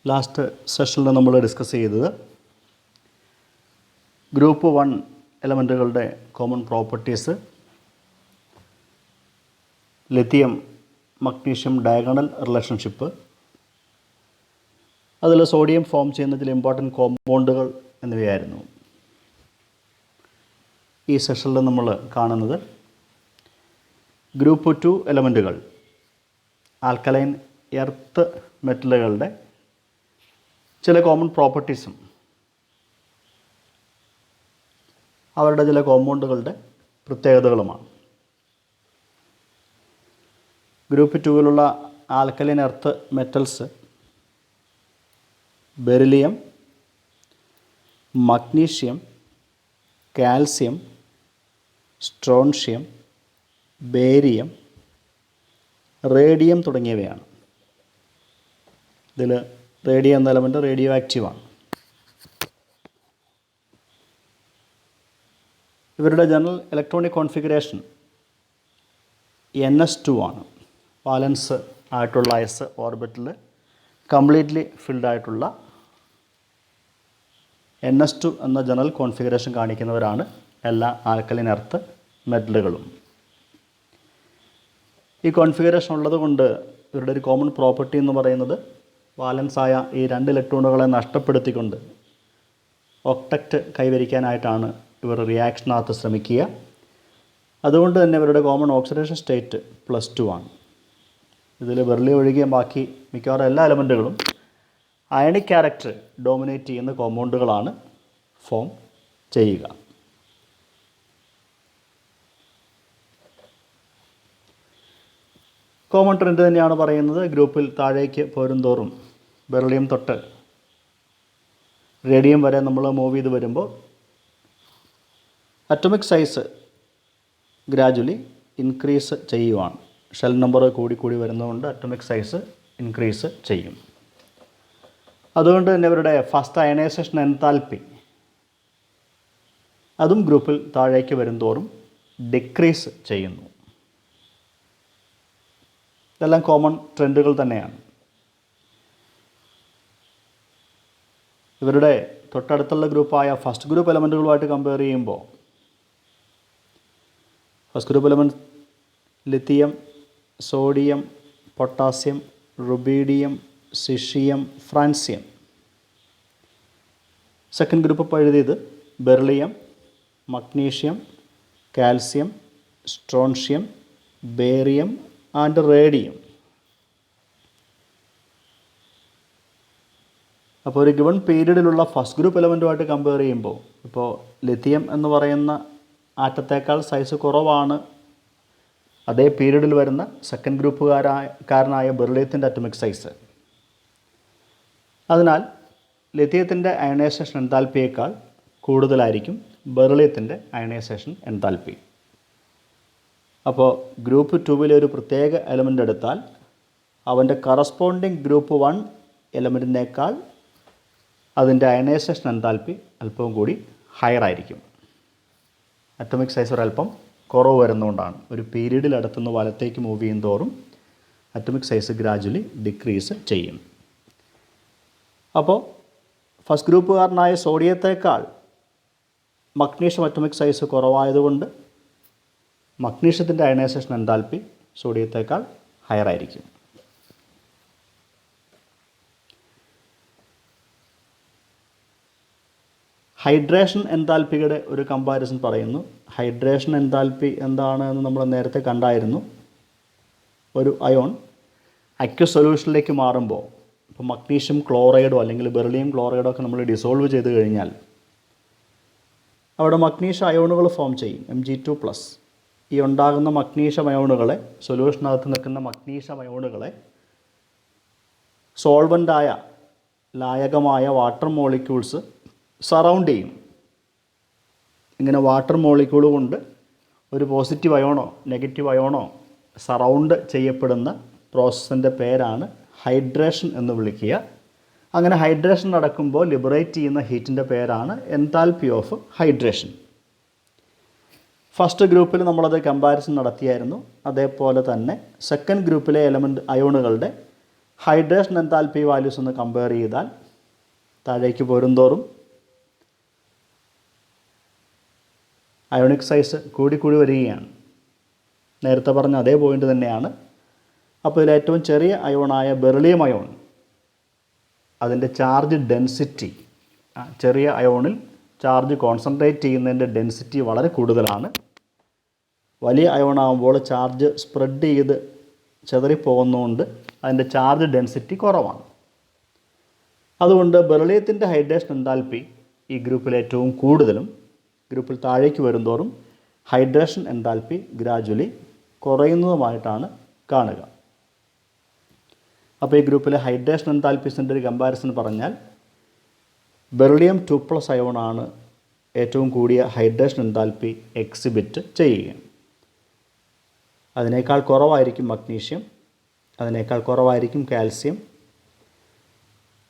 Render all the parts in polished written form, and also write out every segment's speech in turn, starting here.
Last സെഷനിൽ നമ്മൾ discuss ചെയ്തത് ഗ്രൂപ്പ് 1 എലമെൻറ്റുകളുടെ common properties, lithium magnesium diagonal relationship, അതിൽ സോഡിയം ഫോം ചെയ്യുന്ന ചില ഇമ്പോർട്ടൻറ്റ് കോമ്പൗണ്ടുകൾ എന്നിവയായിരുന്നു. ഈ സെഷനിൽ നമ്മൾ കാണുന്നത് ഗ്രൂപ്പ് 2 എലമെൻറ്റുകൾ, ആൽക്കലൈൻ എർത്ത് മെറ്റലുകളുടെ ചില കോമൺ പ്രോപ്പർട്ടീസും അവരുടെ ചില കോമ്പൗണ്ടുകളുടെ പ്രത്യേകതകളുമാണ്. ഗ്രൂപ്പ് 2-ലുള്ള alkaline earth metals beryllium, magnesium, calcium, strontium, barium, radium തുടങ്ങിയവയാണ്. ഇതിൽ റേഡിയം എന്ന എലമെൻറ്റ് റേഡിയോ ആക്റ്റീവാണ്. ഇവരുടെ ജനറൽ ഇലക്ട്രോണിക് കോൺഫിഗറേഷൻ NS2 ആണ്. വാലൻസ് ആയിട്ടുള്ള എസ് ഓർബിറ്റിൽ കംപ്ലീറ്റ്ലി ഫിൽഡ് ആയിട്ടുള്ള NS2 എന്ന ജനറൽ കോൺഫിഗറേഷൻ കാണിക്കുന്നവരാണ് എല്ലാ ആൽക്കലൈൻ എർത്ത് മെറ്റലുകളും. ഈ കോൺഫിഗറേഷൻ ഉള്ളത് കൊണ്ട് ഇവരുടെ ഒരു കോമൺ പ്രോപ്പർട്ടി എന്ന് പറയുന്നത് വാലൻസായ ഈ 2 ഇലക്ട്രോണുകളെ നഷ്ടപ്പെടുത്തിക്കൊണ്ട് ഒക്ടക്റ്റ് കൈവരിക്കാനായിട്ടാണ് ഇവർ റിയാക്ഷനകത്ത് ശ്രമിക്കുക. അതുകൊണ്ട് തന്നെ ഇവരുടെ കോമൺ ഓക്സിഡേഷൻ സ്റ്റേറ്റ് +2 ആണ്. ഇതിൽ ബെർലിയം ഒഴികെ ബാക്കി മിക്കവാറും എല്ലാ എലമെൻറ്റുകളും അയണിക് ക്യാരക്ടർ ഡോമിനേറ്റ് ചെയ്യുന്ന കോമ്പൗണ്ടുകളാണ് ഫോം ചെയ്യുക. കോമൺ ട്രെൻഡ് തന്നെയാണ് പറയുന്നത്. ഗ്രൂപ്പിൽ താഴേക്ക് പോരുംതോറും ബെർലിയം തൊട്ട് റേഡിയം വരെ നമ്മൾ മൂവ് ചെയ്ത് വരുമ്പോൾ അറ്റോമിക് സൈസ് ഗ്രാജുവലി ഇൻക്രീസ് ചെയ്യുവാണ്. ഷെൽ നമ്പർ കൂടി വരുന്നതുകൊണ്ട് അറ്റോമിക് സൈസ് ഇൻക്രീസ് ചെയ്യും. അതുകൊണ്ട് തന്നെ ഇവരുടെ ഫസ്റ്റ് അയണൈസേഷൻ എൻതാൽപ്പി അതും ഗ്രൂപ്പിൽ താഴേക്ക് വരുംതോറും ഡിക്രീസ് ചെയ്യുന്നു. ഇതെല്ലാം കോമൺ ട്രെൻഡുകൾ തന്നെയാണ്. ഇവരുടെ തൊട്ടടുത്തുള്ള ഗ്രൂപ്പായ ഫസ്റ്റ് ഗ്രൂപ്പ് എലമെൻറ്റുകളുമായിട്ട് കമ്പയർ ചെയ്യുമ്പോൾ first group element lithium, sodium, potassium, rubidium, caesium, francium. Second group ഇപ്പോൾ എഴുതിയത് beryllium, magnesium, calcium, strontium, barium and radium. അപ്പോൾ ഒരു ഗിവൺ പീരീഡിലുള്ള ഫസ്റ്റ് ഗ്രൂപ്പ് എലമെൻറ്റുമായിട്ട് കമ്പയർ ചെയ്യുമ്പോൾ ഇപ്പോൾ ലിത്തിയം എന്ന് പറയുന്ന ആറ്റത്തേക്കാൾ സൈസ് കുറവാണ് അതേ പീരീഡിൽ വരുന്ന സെക്കൻഡ് ഗ്രൂപ്പുകാരനായ ബെർലിയത്തിൻ്റെ അറ്റോമിക് സൈസ്. അതിനാൽ ലിത്തിയത്തിൻ്റെ അയണൈസേഷൻ എൻതാൽപ്പിയേക്കാൾ കൂടുതലായിരിക്കും ബെർലിയത്തിൻ്റെ അയണൈസേഷൻ എൻതാൽപ്പി. അപ്പോൾ ഗ്രൂപ്പ് 2-ലെ ഒരു പ്രത്യേക എലമെൻ്റ് എടുത്താൽ അവൻ്റെ കറസ്പോണ്ടിങ് ഗ്രൂപ്പ് 1 എലമെൻറ്റിനേക്കാൾ അതിൻ്റെ അയണൈസേഷൻ എൻതാൽപ്പി അല്പവും കൂടി ഹയർ ആയിരിക്കും. അറ്റോമിക് സൈസ് ഒരല്പം കുറവ് വരുന്നതുകൊണ്ടാണ്. ഒരു പീരീഡിൽ അടുത്തുനിന്ന് വലത്തേക്ക് മൂവ് ചെയ്യും തോറും അറ്റോമിക് സൈസ് ഗ്രാജുവലി ഡിക്രീസ് ചെയ്യും. അപ്പോൾ ഫസ്റ്റ് ഗ്രൂപ്പുകാരനായ സോഡിയത്തേക്കാൾ മഗ്നീഷ്യം അറ്റോമിക് സൈസ് കുറവായതുകൊണ്ട് മഗ്നീഷ്യത്തിൻ്റെ അയണൈസേഷൻ എൻതാൽപ്പി സോഡിയത്തേക്കാൾ ഹയർ ആയിരിക്കും. ഹൈഡ്രേഷൻ എൻതാൽപ്പിയുടെ ഒരു കമ്പാരിസൺ പറയുന്നു. ഹൈഡ്രേഷൻ എൻതാൽപ്പി എന്താണ് എന്ന് നമ്മൾ നേരത്തെ കണ്ടായിരുന്നു. ഒരു അയോൺ അക്വസ് സൊല്യൂഷനിലേക്ക് മാറുമ്പോൾ ഇപ്പോൾ മഗ്നീഷ്യം ക്ലോറൈഡോ അല്ലെങ്കിൽ ബെർലിയം ക്ലോറൈഡോ ഒക്കെ നമ്മൾ ഡിസോൾവ് ചെയ്ത് കഴിഞ്ഞാൽ അവിടെ മഗ്നീഷ്യം അയോണുകൾ ഫോം ചെയ്യും, Mg2+. ഈ ഉണ്ടാകുന്ന മഗ്നീഷ്യം അയോണുകളെ, സൊല്യൂഷനകത്ത് നിൽക്കുന്ന മഗ്നീഷ്യം അയോണുകളെ സോൾവൻ്റായ ലായകമായ വാട്ടർ മോളിക്യൂൾസ് സറൗണ്ട് ചെയ്യും. ഇങ്ങനെ വാട്ടർ മോളിക്യൂൾ കൊണ്ട് ഒരു പോസിറ്റീവ് അയോണോ നെഗറ്റീവ് അയോണോ സറൗണ്ട് ചെയ്യപ്പെടുന്ന പ്രോസസ്സിൻ്റെ പേരാണ് ഹൈഡ്രേഷൻ എന്ന് വിളിക്കുക. അങ്ങനെ ഹൈഡ്രേഷൻ നടക്കുമ്പോൾ ലിബറേറ്റ് ചെയ്യുന്ന ഹീറ്റിൻ്റെ പേരാണ് എൻതാൽപ്പി ഓഫ് ഹൈഡ്രേഷൻ. ഫസ്റ്റ് ഗ്രൂപ്പിൽ നമ്മളത് കമ്പാരിസൺ നടത്തിയായിരുന്നു. അതേപോലെ തന്നെ സെക്കൻഡ് ഗ്രൂപ്പിലെ എലമെൻറ്റ് അയോണുകളുടെ ഹൈഡ്രേഷൻ എൻതാൽപ്പി വാല്യൂസ് ഒന്ന് കമ്പയർ ചെയ്താൽ താഴേക്ക് പോരുംതോറും അയോണിക് സൈസ് കൂടി വരികയാണ്. നേരത്തെ പറഞ്ഞ അതേ പോയിൻ്റ് തന്നെയാണ്. അപ്പോൾ ഇതിൽ ഏറ്റവും ചെറിയ അയോണായ ബെറിലിയം അയോൺ, അതിൻ്റെ ചാർജ് ഡെൻസിറ്റി, ചെറിയ അയോണിൽ ചാർജ് കോൺസെൻട്രേറ്റ് ചെയ്യുന്നതിൻ്റെ ഡെൻസിറ്റി വളരെ കൂടുതലാണ്. വലിയ അയോണാകുമ്പോൾ ചാർജ് സ്പ്രെഡ് ചെയ്ത് ചിതറിപ്പോകുന്നതുകൊണ്ട് അതിൻ്റെ ചാർജ് ഡെൻസിറ്റി കുറവാണ്. അതുകൊണ്ട് ബെറിലിയത്തിൻ്റെ ഹൈഡ്രേഷൻ എൻതാൽപ്പി ഈ ഗ്രൂപ്പിൽ ഏറ്റവും കൂടുതലും, ഗ്രൂപ്പിൽ താഴേക്ക് വരുംതോറും ഹൈഡ്രേഷൻ എൻതാൽപ്പി ഗ്രാജ്വലി കുറയുന്നതുമായിട്ടാണ് കാണുക. അപ്പോൾ ഈ ഗ്രൂപ്പിലെ ഹൈഡ്രേഷൻ എൻതാൽപ്പീസിൻ്റെ ഒരു കമ്പാരിസൺ പറഞ്ഞാൽ ബെറിലിയം 2+ അയോണാണ് ഏറ്റവും കൂടിയ ഹൈഡ്രേഷൻ എൻതാൽപ്പി എക്സിബിറ്റ് ചെയ്യുക. അതിനേക്കാൾ കുറവായിരിക്കും മഗ്നീഷ്യം, അതിനേക്കാൾ കുറവായിരിക്കും calcium,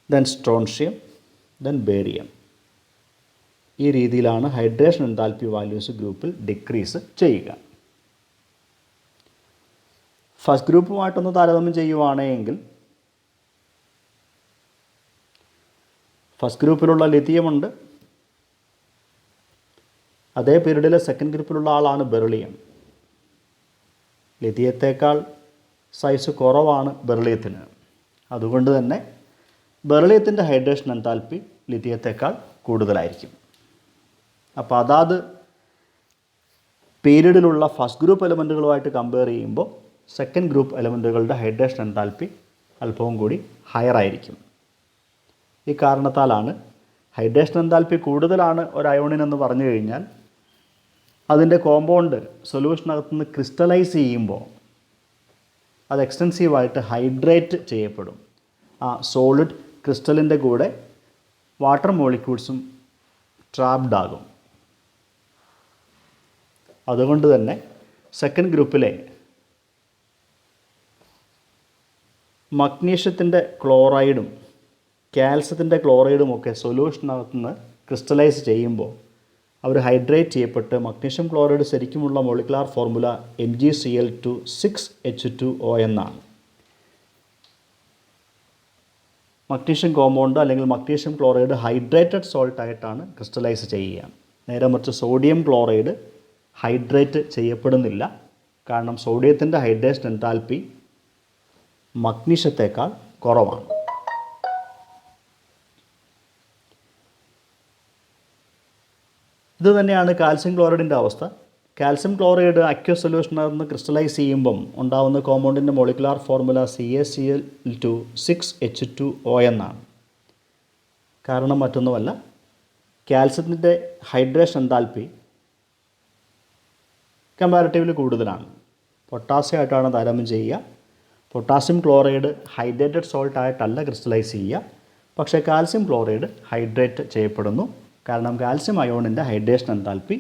then strontium, then barium. ഈ രീതിയിലാണ് ഹൈഡ്രേഷൻ എൻതാൽപ്പി വാല്യൂസ് ഗ്രൂപ്പിൽ ഡിക്രീസ് ചെയ്യുക. ഫസ്റ്റ് ഗ്രൂപ്പുമായിട്ടൊന്ന് താരതമ്യം ചെയ്യുവാണെങ്കിൽ ഫസ്റ്റ് ഗ്രൂപ്പിലുള്ള ലിഥിയമുണ്ട്, അതേ പീരീഡിലെ സെക്കൻഡ് ഗ്രൂപ്പിലുള്ള ആളാണ് ബെറിലിയം. ലിഥിയത്തേക്കാൾ സൈസ് കുറവാണ് ബെറിലിയത്തിന്. അതുകൊണ്ട് തന്നെ ബെറിലിയത്തിൻ്റെ ഹൈഡ്രേഷൻ എൻതാൽപ്പി ലിഥിയത്തേക്കാൾ കൂടുതലായിരിക്കും. അപ്പോൾ അതാത് പീരീഡിലുള്ള ഫസ്റ്റ് ഗ്രൂപ്പ് എലമെൻറ്റുകളുമായിട്ട് കമ്പയർ ചെയ്യുമ്പോൾ സെക്കൻഡ് ഗ്രൂപ്പ് എലമെൻറ്റുകളുടെ ഹൈഡ്രേഷൻ എൻതാൽപ്പി അല്പവും കൂടി ഹയർ ആയിരിക്കും. ഈ കാരണത്താലാണ് ഹൈഡ്രേഷൻ എൻതാൽപ്പി കൂടുതലാണ് ഒരു അയോണിനെന്ന് പറഞ്ഞു കഴിഞ്ഞാൽ അതിൻ്റെ കോമ്പൗണ്ട് സൊല്യൂഷനകത്തുനിന്ന് ക്രിസ്റ്റലൈസ് ചെയ്യുമ്പോൾ അത് എക്സ്റ്റൻസീവായിട്ട് ഹൈഡ്രേറ്റ് ചെയ്യപ്പെടും. ആ സോളിഡ് ക്രിസ്റ്റലിൻ്റെ കൂടെ വാട്ടർ മോളിക്യൂൾസും ട്രാപ്ഡ് ആകും. അതുകൊണ്ട് തന്നെ സെക്കൻഡ് ഗ്രൂപ്പിലെ മഗ്നീഷ്യത്തിൻ്റെ ക്ലോറൈഡും കാൽസ്യത്തിൻ്റെ ക്ലോറൈഡും ഒക്കെ സൊല്യൂഷനകത്തുനിന്ന് ക്രിസ്റ്റലൈസ് ചെയ്യുമ്പോൾ അവർ ഹൈഡ്രേറ്റ് ചെയ്യപ്പെട്ട് മഗ്നീഷ്യം ക്ലോറൈഡ് ശരിക്കുമുള്ള മോളിക്കുലാർ ഫോർമുല MgCl2 6H2O എന്നാണ്. മഗ്നീഷ്യം കോമ്പൗണ്ട് അല്ലെങ്കിൽ മഗ്നീഷ്യം ക്ലോറൈഡ് ഹൈഡ്രേറ്റഡ് സോൾട്ടായിട്ടാണ് ക്രിസ്റ്റലൈസ് ചെയ്യുക. നേരെ മറിച്ച് സോഡിയം ക്ലോറൈഡ് ഹൈഡ്രേറ്റ് ചെയ്യപ്പെടുന്നില്ല. കാരണം സോഡിയത്തിൻ്റെ ഹൈഡ്രേഷൻ എൻതാൽപ്പി മഗ്നീഷ്യത്തേക്കാൾ കുറവാണ്. ഇത് തന്നെയാണ് കാൽസ്യം ക്ലോറൈഡിൻ്റെ അവസ്ഥ. കാൽസ്യം ക്ലോറൈഡ് അക്വസ് സൊല്യൂഷനകത്ത് ക്രിസ്റ്റലൈസ് ചെയ്യുമ്പം ഉണ്ടാകുന്ന കോമ്പൗണ്ടിൻ്റെ മോളിക്കുലാർ ഫോർമുല CaCl2 6H2O എന്നാണ്. കാരണം മറ്റൊന്നുമല്ല, കാൽസ്യത്തിൻ്റെ ഹൈഡ്രേഷൻ എൻതാൽപ്പി കമ്പാരിറ്റീവ്ലി കൂടുതലാണ്. പൊട്ടാസ്യമായിട്ടാണ് താരതമ്യം ചെയ്യുക. പൊട്ടാസ്യം ക്ലോറൈഡ് ഹൈഡ്രേറ്റഡ് സോൾട്ടായിട്ടല്ല ക്രിസ്റ്റലൈസ് ചെയ്യുക, പക്ഷേ കാൽസ്യം ക്ലോറൈഡ് ഹൈഡ്രേറ്റ് ചെയ്യപ്പെടുന്നു. കാരണം കാൽസ്യം അയോണിൻ്റെ ഹൈഡ്രേഷൻ എൻതാൽപ്പി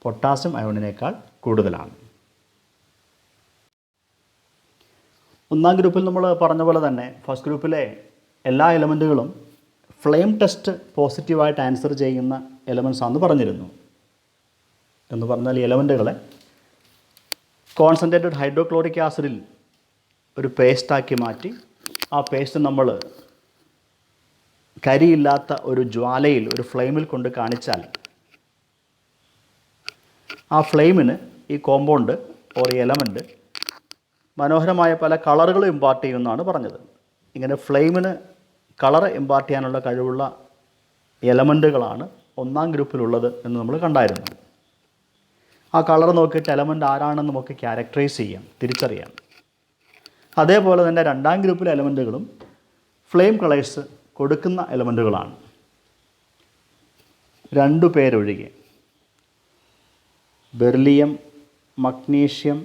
പൊട്ടാസ്യം അയോണിനേക്കാൾ കൂടുതലാണ്. ഒന്നാം ഗ്രൂപ്പിൽ നമ്മൾ പറഞ്ഞ പോലെ തന്നെ ഫസ്റ്റ് ഗ്രൂപ്പിലെ എല്ലാ എലമെൻറ്റുകളും ഫ്ലെയിം ടെസ്റ്റ് പോസിറ്റീവായിട്ട് ആൻസർ ചെയ്യുന്ന എലമെൻറ്റ്സ് ആണെന്ന് പറഞ്ഞിരുന്നു. എന്ന് പറഞ്ഞാൽ ഈ എലമെൻറ്റുകളെ കോൺസെൻട്രേറ്റഡ് ഹൈഡ്രോക്ലോറിക് ആസിഡിൽ ഒരു പേസ്റ്റാക്കി മാറ്റി ആ പേസ്റ്റ് നമ്മൾ കരിയില്ലാത്ത ഒരു ജ്വാലയിൽ ഒരു ഫ്ലെയിമിൽ കൊണ്ട് കാണിച്ചാൽ ആ ഫ്ലെയിമിന് ഈ കോമ്പൗണ്ട് ഓർ ഈ എലമെൻറ്റ് മനോഹരമായ പല കളറുകൾ ഇമ്പാർട്ട് ചെയ്യുമെന്നാണ് പറഞ്ഞത്. ഇങ്ങനെ ഫ്ലെയിമിന് കളർ ഇമ്പാർട്ട് ചെയ്യാനുള്ള കഴിവുള്ള എലമെൻറ്റുകളാണ് ഒന്നാം ഗ്രൂപ്പിലുള്ളത് എന്ന് നമ്മൾ കണ്ടായിരുന്നു. ആ കളർ നോക്കിയിട്ട് എലമെൻ്റ് ആരാണെന്ന് നമുക്ക് ക്യാരക്ടറൈസ് ചെയ്യാം, തിരിച്ചറിയാം. അതേപോലെ തന്നെ രണ്ടാം ഗ്രൂപ്പിലെ എലമെൻറ്റുകളും ഫ്ലെയിം കളേഴ്സ് കൊടുക്കുന്ന എലമെൻറ്റുകളാണ്. രണ്ടു പേരൊഴികെ beryllium, magnesium,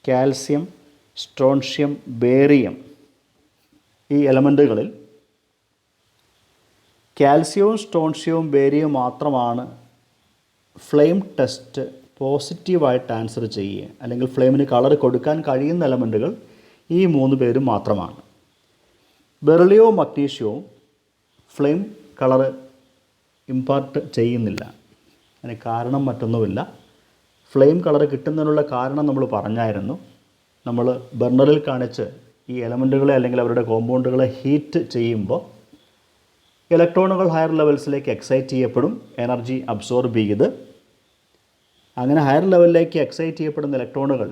calcium, strontium, barium ഈ എലമെൻറ്റുകളിൽ കാൽസ്യവും സ്ട്രോൺഷ്യവും ബേരിയവും മാത്രമാണ് ഫ്ലെയിം ടെസ്റ്റ് പോസിറ്റീവായിട്ട് ആൻസർ ചെയ്യുക, അല്ലെങ്കിൽ ഫ്ലെയിമിന് കളർ കൊടുക്കാൻ കഴിയുന്ന എലമെൻറ്റുകൾ ഈ മൂന്ന് പേരും മാത്രമാണ്. ബെറിലിയവും മഗ്നീഷ്യവും ഫ്ലെയിം കളർ ഇമ്പാർട്ട് ചെയ്യുന്നില്ല. അതിന് കാരണം മറ്റൊന്നുമില്ല. ഫ്ലെയിം കളർ കിട്ടുന്നതിനുള്ള കാരണം നമ്മൾ പറഞ്ഞായിരുന്നു. നമ്മൾ ബർണറിൽ കാണിച്ച് ഈ എലമെൻറ്റുകളെ അല്ലെങ്കിൽ അവരുടെ കോമ്പൗണ്ടുകളെ ഹീറ്റ് ചെയ്യുമ്പോൾ ഇലക്ട്രോണുകൾ ഹയർ ലെവൽസിലേക്ക് എക്സൈറ്റ് ചെയ്യപ്പെടും, എനർജി അബ്സോർബ് ചെയ്ത്. അങ്ങനെ ഹയർ ലെവലിലേക്ക് എക്സൈറ്റ് ചെയ്യപ്പെടുന്ന ഇലക്ട്രോണുകൾ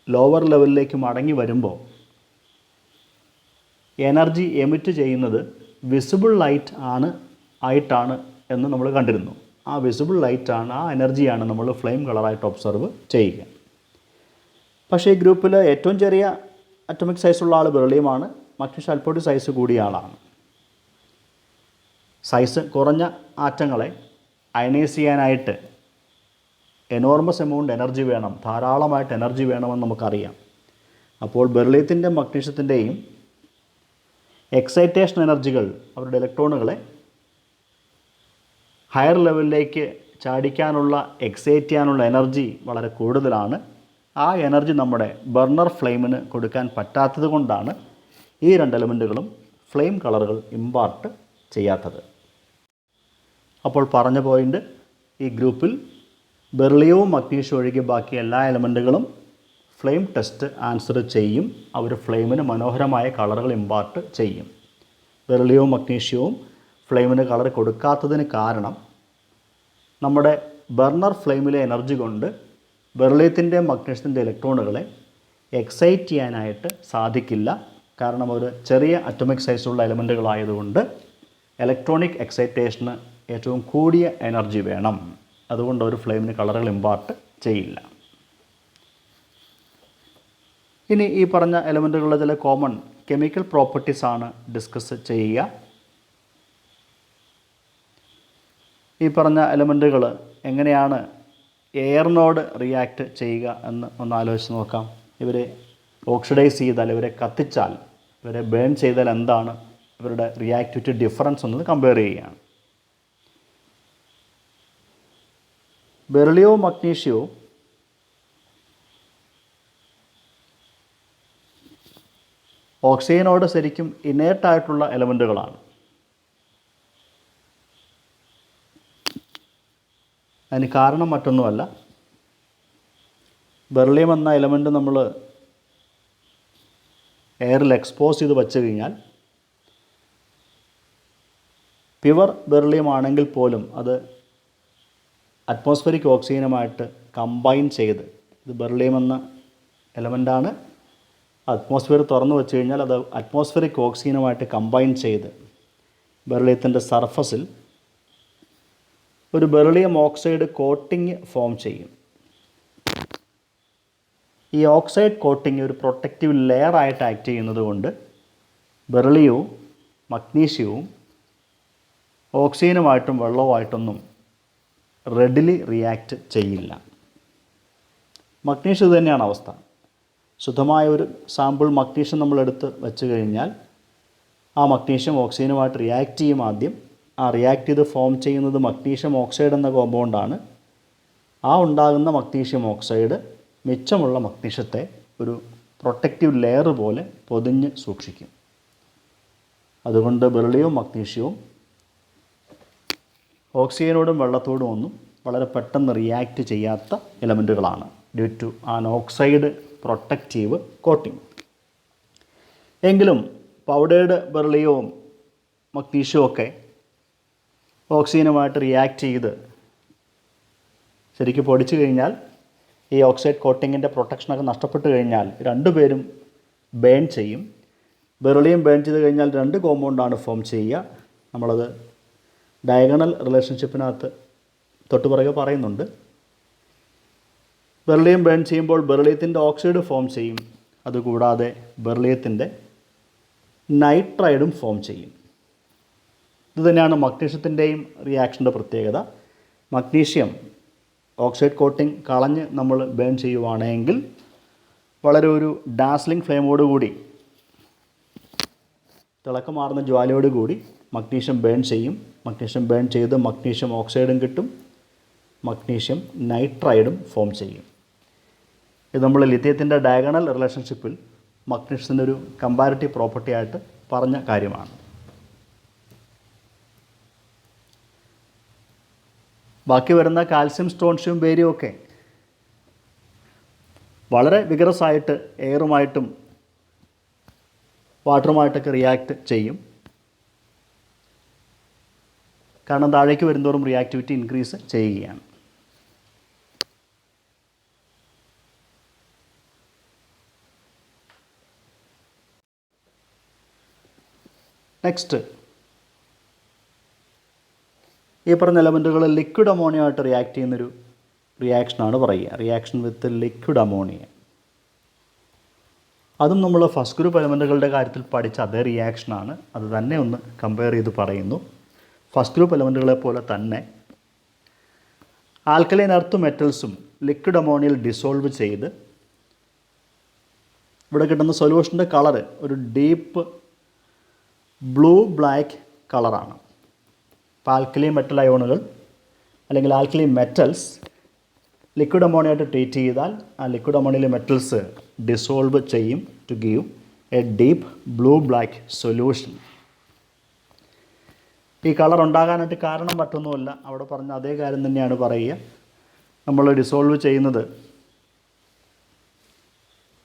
ലോവർ ലെവലിലേക്ക് മടങ്ങി വരുമ്പോൾ എനർജി എമിറ്റ് ചെയ്യുന്നത് വിസിബിൾ ലൈറ്റ് ആയിട്ടാണ് എന്ന് നമ്മൾ കണ്ടിരുന്നു. ആ വിസിബിൾ ലൈറ്റാണ്, ആ എനർജിയാണ് നമ്മൾ ഫ്ലെയിം കളറായിട്ട് ഒബ്സർവ് ചെയ്യുക. പക്ഷേ ഈ ഗ്രൂപ്പിൽ ഏറ്റവും ചെറിയ അറ്റോമിക് സൈസുള്ള ആൾ ബെറിലിയമാണ്. മഗ്നീഷ്യം അല്പം സൈസ് കൂടിയ ആളാണ്. സൈസ് കുറഞ്ഞ ആറ്റങ്ങളെ അയനൈസ് ചെയ്യാനായിട്ട് എനോർമസ് എമൗണ്ട് എനർജി വേണം, ധാരാളമായിട്ട് എനർജി വേണമെന്ന് നമുക്കറിയാം. അപ്പോൾ ബെറിലിയത്തിൻ്റെ മഗ്നീഷ്യത്തിൻ്റെയും എക്സൈറ്റേഷൻ എനർജികൾ അവരുടെ ഇലക്ട്രോണുകളെ ഹയർ ലെവലിലേക്ക് ചാടിക്കാനുള്ള, എക്സൈറ്റ് ചെയ്യാനുള്ള എനർജി വളരെ കൂടുതലാണ്. ആ എനർജി നമ്മുടെ ബർണർ ഫ്ലെയിമിന് കൊടുക്കാൻ പറ്റാത്തത് കൊണ്ടാണ് ഈ രണ്ട് എലമെൻറ്റുകളും ഫ്ലെയിം കളറുകൾ ഇമ്പാർട്ട് ചെയ്യാത്തത്. അപ്പോൾ പറഞ്ഞ പോയിൻ്റ്, ഈ ഗ്രൂപ്പിൽ ബെറിലിയവും മഗ്നീഷ്യവും ഒഴികെ ബാക്കി എല്ലാ എലമെൻറ്റുകളും ഫ്ലെയിം ടെസ്റ്റ് ആൻസർ ചെയ്യും. അവർ ഫ്ലെയിമിന് മനോഹരമായ കളറുകൾ ഇമ്പാർട്ട് ചെയ്യും. ബെറിലിയവും മഗ്നീഷ്യവും ഫ്ലെയിമിന് കളർ കൊടുക്കാത്തതിന് കാരണം നമ്മുടെ ബർണർ ഫ്ലെയിമിലെ എനർജി കൊണ്ട് ബെറിലിയത്തിൻ്റെ മഗ്നീഷ്യത്തിൻ്റെ ഇലക്ട്രോണുകളെ എക്സൈറ്റ് ചെയ്യാനായിട്ട് സാധിക്കില്ല. കാരണം ഒരു ചെറിയ അറ്റോമിക് സൈസുള്ള എലമെൻറ്റുകളായതുകൊണ്ട് ഇലക്ട്രോണിക് എക്സൈറ്റേഷന് ഏറ്റവും കൂടിയ എനർജി വേണം. അതുകൊണ്ട് ഒരു ഫ്ലെയിമിന് കളറുകൾ ഇമ്പാർട്ട് ചെയ്യില്ല. ഇനി ഈ പറഞ്ഞ എലമെൻറ്റുകളുടെ ചില കോമൺ കെമിക്കൽ പ്രോപ്പർട്ടീസാണ് ഡിസ്കസ് ചെയ്യുക. ഈ പറഞ്ഞ എലമെൻറ്റുകൾ എങ്ങനെയാണ് എയറിനോട് റിയാക്ട് ചെയ്യുക എന്ന് ഒന്ന് ആലോചിച്ച് നോക്കാം. ഇവരെ ഓക്സിഡൈസ് ചെയ്താൽ, ഇവരെ കത്തിച്ചാൽ, ഇവരെ ബേൺ ചെയ്താൽ എന്താണ് ഇവരുടെ റിയാക്ടിവിറ്റി ഡിഫറൻസ് എന്നത് കമ്പയർ ചെയ്യുകയാണ്. ബെറിലിയവും മഗ്നീഷ്യവും ഓക്സിജനോട് ശരിക്കും ഇനേർട്ടായിട്ടുള്ള എലമെൻറ്റുകളാണ്. അതിന് കാരണം മറ്റൊന്നുമല്ല, ബെറിലിയം എന്ന എലമെൻറ്റ് നമ്മൾ എയറിൽ എക്സ്പോസ് ചെയ്ത് വച്ചു കഴിഞ്ഞാൽ പ്യുവർ ബെറിലിയം ആണെങ്കിൽ പോലും അത് അറ്റ്മോസ്ഫിയറിക് ഓക്സിജനുമായിട്ട് കമ്പൈൻ ചെയ്ത്, ഇത് ബെറിലിയം എന്ന എലമെൻ്റാണ്, അറ്റ്മോസ്ഫിയർ തുറന്നു വെച്ച് കഴിഞ്ഞാൽ അത് അറ്റ്മോസ്ഫിയറിക് ഓക്സിജനുമായിട്ട് കമ്പൈൻ ചെയ്ത് ബെറിലിയത്തിൻ്റെ സർഫസിൽ ഒരു ബെറിലിയം ഓക്സൈഡ് കോട്ടിങ് ഫോം ചെയ്യും. ഈ ഓക്സൈഡ് കോട്ടിങ് ഒരു പ്രൊട്ടക്റ്റീവ് ലെയർ ആയിട്ട് ആക്ട് ചെയ്യുന്നത് കൊണ്ട് ബെറിലിയവും മഗ്നീഷ്യവും ഓക്സിജനുമായിട്ടും വെള്ളവുമായിട്ടൊന്നും റെഡിലി റിയാക്റ്റ് ചെയ്യില്ല. മഗ്നീഷ്യം ഇത് തന്നെയാണ് അവസ്ഥ. ശുദ്ധമായ ഒരു സാമ്പിൾ മഗ്നീഷ്യം നമ്മൾ എടുത്ത് വെച്ച് കഴിഞ്ഞാൽ ആ മഗ്നീഷ്യം ഓക്സിജനുമായിട്ട് റിയാക്റ്റ് ചെയ്യും ആദ്യം. ആ റിയാക്ട് ചെയ്ത് ഫോം ചെയ്യുന്നത് മഗ്നീഷ്യം ഓക്സൈഡ് എന്ന കോമ്പൗണ്ടാണ്. ആ ഉണ്ടാകുന്ന മഗ്നീഷ്യം ഓക്സൈഡ് മിച്ചമുള്ള മഗ്നീഷ്യത്തെ ഒരു പ്രൊട്ടക്റ്റീവ് ലെയർ പോലെ പൊതിഞ്ഞ് സൂക്ഷിക്കും. അതുകൊണ്ട് ബെറിലിയവും മഗ്നീഷ്യവും ഓക്സിജനോടും വെള്ളത്തോടും ഒന്നും വളരെ പെട്ടെന്ന് റിയാക്റ്റ് ചെയ്യാത്ത എലമെൻറ്റുകളാണ് due to an oxide protective coating. എങ്കിലും പൗഡേർഡ് ബെറിലിയവും മഗ്നീഷ്യവും ഒക്കെ ഓക്സിജനുമായിട്ട് റിയാക്റ്റ് ചെയ്ത് ശരിക്കും പൊടിച്ചു കഴിഞ്ഞാൽ ഈ ഓക്സൈഡ് കോട്ടിങ്ങിൻ്റെ പ്രൊട്ടക്ഷനൊക്കെ നഷ്ടപ്പെട്ട് കഴിഞ്ഞാൽ രണ്ടുപേരും ബേൺ ചെയ്യും. ബെറിലിയം ബേൺ ചെയ്ത് കഴിഞ്ഞാൽ രണ്ട് കോമ്പൗണ്ടാണ് ഫോം ചെയ്യുക. നമ്മളത് ഡയഗണൽ റിലേഷൻഷിപ്പിനകത്ത് തൊട്ടുപുറകെ പറയുന്നുണ്ട്. ബെറിലിയം ബേൺ ചെയ്യുമ്പോൾ ബെറിലിയത്തിൻ്റെ ഓക്സൈഡ് ഫോം ചെയ്യും. അതുകൂടാതെ ബെറിലിയത്തിൻ്റെ നൈട്രൈഡും ഫോം ചെയ്യും. ഇതുതന്നെയാണ് മഗ്നീഷ്യത്തിൻ്റെയും റിയാക്ഷൻ്റെ പ്രത്യേകത. മഗ്നീഷ്യം ഓക്സൈഡ് കോട്ടിംഗ് കളഞ്ഞ് നമ്മൾ ബേൺ ചെയ്യുവാണെങ്കിൽ വളരെ ഒരു ഡാസ്ലിംഗ് ഫ്ലെയിമോടുകൂടി, തിളക്കമാർന്ന ജ്വാലയോടുകൂടി മഗ്നീഷ്യം ബേൺ ചെയ്യും. മഗ്നീഷ്യം ബേൺ ചെയ്ത് മഗ്നീഷ്യം ഓക്സൈഡും കിട്ടും, മഗ്നീഷ്യം നൈട്രൈഡും ഫോം ചെയ്യും. ഇത് നമ്മൾ ലിഥിയത്തിൻ്റെ ഡയഗണൽ റിലേഷൻഷിപ്പിൽ മഗ്നീഷ്യത്തിൻ്റെ ഒരു കമ്പാരിറ്റീവ് പ്രോപ്പർട്ടി ആയിട്ട് പറഞ്ഞ കാര്യമാണ്. ബാക്കി വരുന്ന കാൽസ്യം, സ്ട്രോൺഷ്യം, ബേരിയം ഒക്കെ വളരെ വിഗറസായിട്ട് എയറുമായിട്ടും വാട്ടറുമായിട്ടൊക്കെ റിയാക്ട് ചെയ്യും. കാരണം താഴേക്ക് വരുന്തോറും റിയാക്ടിവിറ്റി ഇൻക്രീസ് ചെയ്യുകയാണ്. നെക്സ്റ്റ്, ഈ പറഞ്ഞ എലമെൻറ്റുകൾ ലിക്വിഡ് അമോണിയ ആയിട്ട് റിയാക്ട് ചെയ്യുന്നൊരു റിയാക്ഷനാണ് പറയുക, റിയാക്ഷൻ വിത്ത് ലിക്വിഡ് അമോണിയ. അതും നമ്മൾ ഫസ്റ്റ് ഗ്രൂപ്പ് എലമെൻറ്റുകളുടെ കാര്യത്തിൽ പഠിച്ച അതേ റിയാക്ഷനാണ്. അത് തന്നെ ഒന്ന് കമ്പയർ ചെയ്ത് പറയുന്നു. ഫസ്റ്റ് ഗ്രൂപ്പ് എലമെൻറ്റുകളെ പോലെ തന്നെ ആൽക്കലൈൻ എർത്ത് മെറ്റൽസും ലിക്വിഡ് അമോണിയയിൽ ഡിസോൾവ് ചെയ്ത് ഇവിടെ കിട്ടുന്ന സൊല്യൂഷൻ്റെ കളറ് ഒരു ഡീപ്പ് ബ്ലൂ ബ്ലാക്ക് കളറാണ്. ഇപ്പോൾ ആൽക്കലൈൻ മെറ്റൽ അയോണുകൾ അല്ലെങ്കിൽ ആൽക്കലൈൻ മെറ്റൽസ് ലിക്വിഡ് അമോണിയ ആയിട്ട് ട്രീറ്റ് ചെയ്താൽ ആ ലിക്വിഡ് അമോണിയയിലെ മെറ്റൽസ് ഡിസോൾവ് ചെയ്യും to give a deep blue black solution. ഈ കളർ ഉണ്ടാകാനായിട്ട് കാരണം മറ്റൊന്നുമല്ല, അവിടെ പറഞ്ഞ അതേ കാര്യം തന്നെയാണ് പറയുക. നമ്മൾ ഡിസോൾവ് ചെയ്യുന്നത്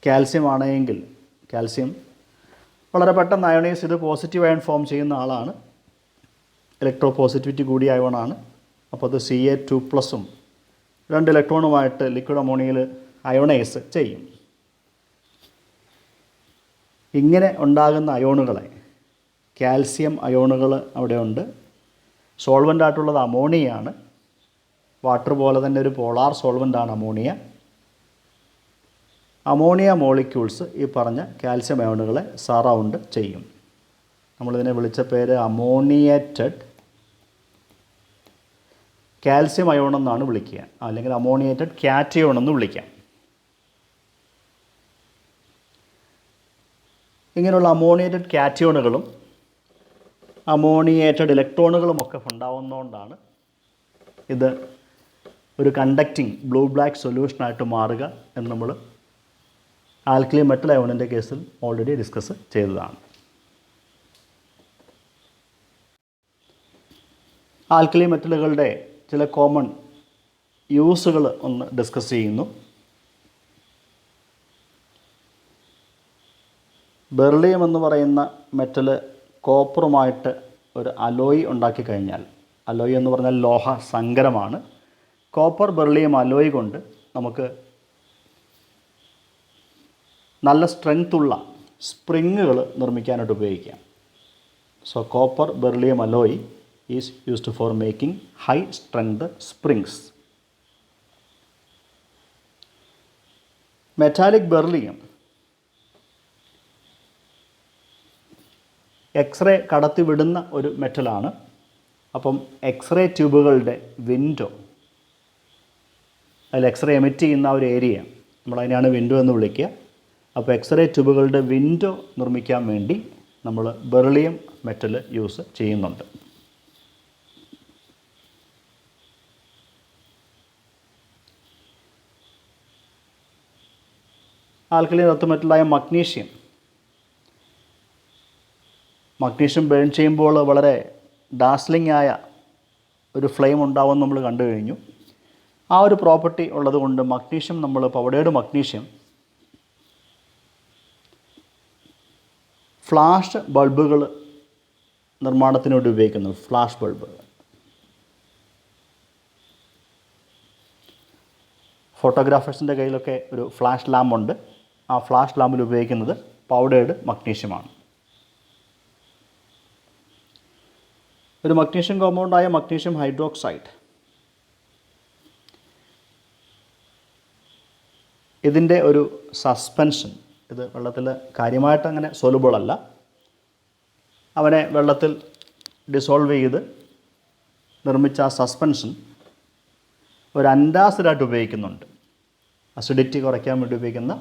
കാൽസ്യം ആണെങ്കിൽ കാൽസ്യം വളരെ പെട്ടെന്ന് അയണൈസ് ചെയ്ത് പോസിറ്റീവ് അയൺ ഫോം ചെയ്യുന്ന ആളാണ്, ഇലക്ട്രോ പോസിറ്റിവിറ്റി കൂടിയ അയോണാണ്. അപ്പോൾ അത് Ca2+ഉം 2 ഇലക്ട്രോണുമായിട്ട് ലിക്വിഡ് അമോണിയയിൽ അയോണൈസ് ചെയ്യും. ഇങ്ങനെ ഉണ്ടാകുന്ന അയോണുകളെ കാൽസ്യം അയോണുകൾ അവിടെയുണ്ട്. സോൾവൻ്റ് ആയിട്ടുള്ളത് അമോണിയയാണ്. വാട്ടർ പോലെ തന്നെ ഒരു പോളാർ സോൾവൻ്റാണ് അമോണിയ. അമോണിയ മോളിക്യൂൾസ് ഈ പറഞ്ഞ കാൽസ്യം അയോണുകളെ സറൗണ്ട് ചെയ്യും. നമ്മളിതിനെ വിളിച്ച പേര് അമോണിയേറ്റഡ് കാൽസ്യം അയോൺ എന്നാണ് വിളിക്കുക, അല്ലെങ്കിൽ അമോണിയേറ്റഡ് കാറ്റയോൺ എന്ന് വിളിക്കാം. ഇങ്ങനെയുള്ള അമോണിയേറ്റഡ് കാറ്റയോണുകളും അമോണിയേറ്റഡ് ഇലക്ട്രോണുകളും ഒക്കെ ഉണ്ടാവുന്നതുകൊണ്ടാണ് ഇത് ഒരു കണ്ടക്റ്റിംഗ് ബ്ലൂ ബ്ലാക്ക് സൊല്യൂഷനായിട്ട് മാറുക എന്ന് നമ്മൾ ആൽക്കലി മെറ്റൽ അയോണിൻ്റെ കേസിൽ ഓൾറെഡി ഡിസ്കസ് ചെയ്തതാണ്. ആൽക്കലി മെറ്റലുകളുടെ ചില കോമൺ യൂസുകൾ ഒന്ന് ഡിസ്കസ് ചെയ്യുന്നു. ബെർലിയം എന്ന് പറയുന്ന മെറ്റൽ കോപ്പറുമായിട്ട് ഒരു അലോയ് ഉണ്ടാക്കി കഴിഞ്ഞാൽ, അലോയ് എന്ന് പറഞ്ഞാൽ ലോഹ സങ്കരമാണ്. കോപ്പർ ബെർലിയം അലോയ് കൊണ്ട് നമുക്ക് നല്ല സ്ട്രെങ്ത്തുള്ള സ്പ്രിങ്ങുകൾ നിർമ്മിക്കാനായിട്ട് ഉപയോഗിക്കാം. So copper beryllium alloy is used for making high strength springs. Metallic beryllium x ray കടത്തിവിടുന്ന ഒരു മെറ്റലാണ്. അപ്പം എക്സ്റേ ട്യൂബുകളുടെ വിൻഡോ, അതിൽ എക്സ്റേ എമിറ്റ് ചെയ്യുന്ന ഒരു ഏരിയ നമ്മളതിനെയാണ് വിൻഡോ എന്ന് വിളിക്കുക. അപ്പോൾ എക്സ്റേ ട്യൂബുകളുടെ വിൻഡോ നിർമ്മിക്കാൻ വേണ്ടി നമ്മൾ ബെർലിയം മെറ്റൽ യൂസ് ചെയ്യുന്നുണ്ട്. ആൽക്കലൈൻ എർത്ത് മെറ്റലായ മഗ്നീഷ്യം ബേൺ ചെയ്യുമ്പോൾ വളരെ ഡാസ്ലിംഗ് ആയ ഒരു ഫ്ലെയിം ഉണ്ടാവുമെന്ന് നമ്മൾ കണ്ടു കഴിഞ്ഞു. ആ ഒരു പ്രോപ്പർട്ടി ഉള്ളതുകൊണ്ട് മഗ്നീഷ്യം, നമ്മൾ പൗഡേർഡ് മഗ്നീഷ്യം ഫ്ലാഷ് ബൾബുകൾ നിർമ്മാണത്തിന് വേണ്ടി ഉപയോഗിക്കുന്നു. ഫ്ലാഷ് ബൾബ്, ഫോട്ടോഗ്രാഫേഴ്സിൻ്റെ കയ്യിലൊക്കെ ഒരു ഫ്ലാഷ് ലാമ്പുണ്ട്. ആ ഫ്ലാഷ് ലാമ്പിൽ ഉപയോഗിക്കുന്നത് പൗഡേർഡ് മഗ്നീഷ്യമാണ്. ഒരു മഗ്നീഷ്യം കോമ്പൗണ്ടായ മഗ്നീഷ്യം ഹൈഡ്രോക്സൈഡ്, ഇതിൻ്റെ ഒരു സസ്പെൻഷൻ, ഇത് വെള്ളത്തിൽ കാര്യമായിട്ട് അങ്ങനെ സോലുബിൾ അല്ല, അവനെ വെള്ളത്തിൽ ഡിസോൾവ് ചെയ്ത് നിർമ്മിച്ച ആ സസ്പെൻഷൻ ഒരു അൻറ്റാസിഡായിട്ട് ഉപയോഗിക്കുന്നുണ്ട്. അസിഡിറ്റി കുറയ്ക്കാൻ വേണ്ടി ഉപയോഗിക്കുന്ന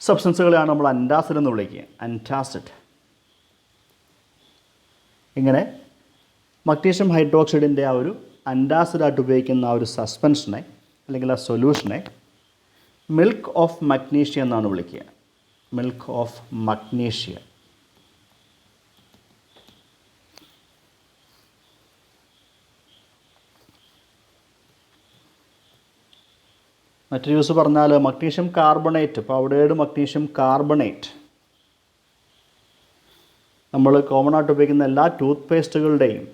സബ്സ്റ്റൻസുകളെയാണ് നമ്മൾ അൻറ്റാസിഡ് എന്ന് വിളിക്കുക, അൻറ്റാസിഡ്. ഇങ്ങനെ മഗ്നീഷ്യം ഹൈഡ്രോക്സൈഡിൻ്റെ ആ ഒരു അൻറ്റാസിഡായിട്ട് ഉപയോഗിക്കുന്ന ആ ഒരു സസ്പെൻഷനെ അല്ലെങ്കിൽ ആ സൊല്യൂഷനെ മിൽക്ക് ഓഫ് മഗ്നീഷ്യ എന്നാണ് വിളിക്കുക, മിൽക്ക് ഓഫ് മഗ്നീഷ്യ. മറ്റൊരു യൂസ് പറഞ്ഞാൽ magnesium carbonate, powdered magnesium carbonate നമ്മൾ കോമൺ ആയിട്ട് ഉപയോഗിക്കുന്ന എല്ലാ ടൂത്ത് പേസ്റ്റുകളുടെയും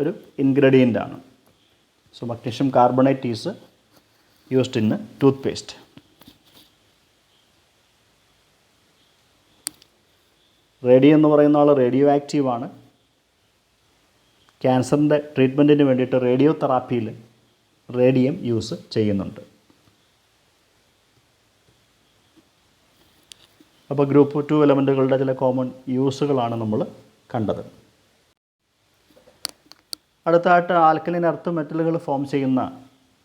ഒരു ഇൻഗ്രീഡിയൻ്റ് ആണ്. So magnesium carbonate is used in tooth paste. Radium എന്ന് പറയുന്ന ആൾ റേഡിയോ ആക്റ്റീവാണ്. ക്യാൻസറിൻ്റെ ട്രീറ്റ്മെൻറ്റിന് വേണ്ടിയിട്ട് റേഡിയോ തെറാപ്പിയിൽ റേഡിയം യൂസ് ചെയ്യുന്നുണ്ട്. അപ്പോൾ ഗ്രൂപ്പ് 2 എലമെൻറ്റുകളുടെ ചില കോമൺ യൂസുകളാണ് നമ്മൾ കണ്ടത്. അടുത്തായിട്ട് ആൽക്കലൈൻ എർത്ത് മെറ്റലുകൾ ഫോം ചെയ്യുന്ന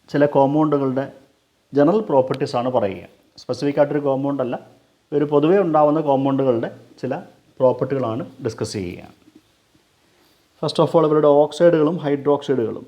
ചില കോമ്പൗണ്ടുകളുടെ ജനറൽ പ്രോപ്പർട്ടീസാണ് പറയുക. സ്പെസിഫിക് ആയിട്ടൊരു കോമ്പൗണ്ട് അല്ല, ഒരു പൊതുവേ ഉണ്ടാകുന്ന കോമ്പൗണ്ടുകളുടെ ചില പ്രോപ്പർട്ടികളാണ് ഡിസ്കസ് ചെയ്യുക. ഫസ്റ്റ് ഓഫ് ഓൾ ഇവരുടെ ഓക്സൈഡുകളും ഹൈഡ്രോക്സൈഡുകളും.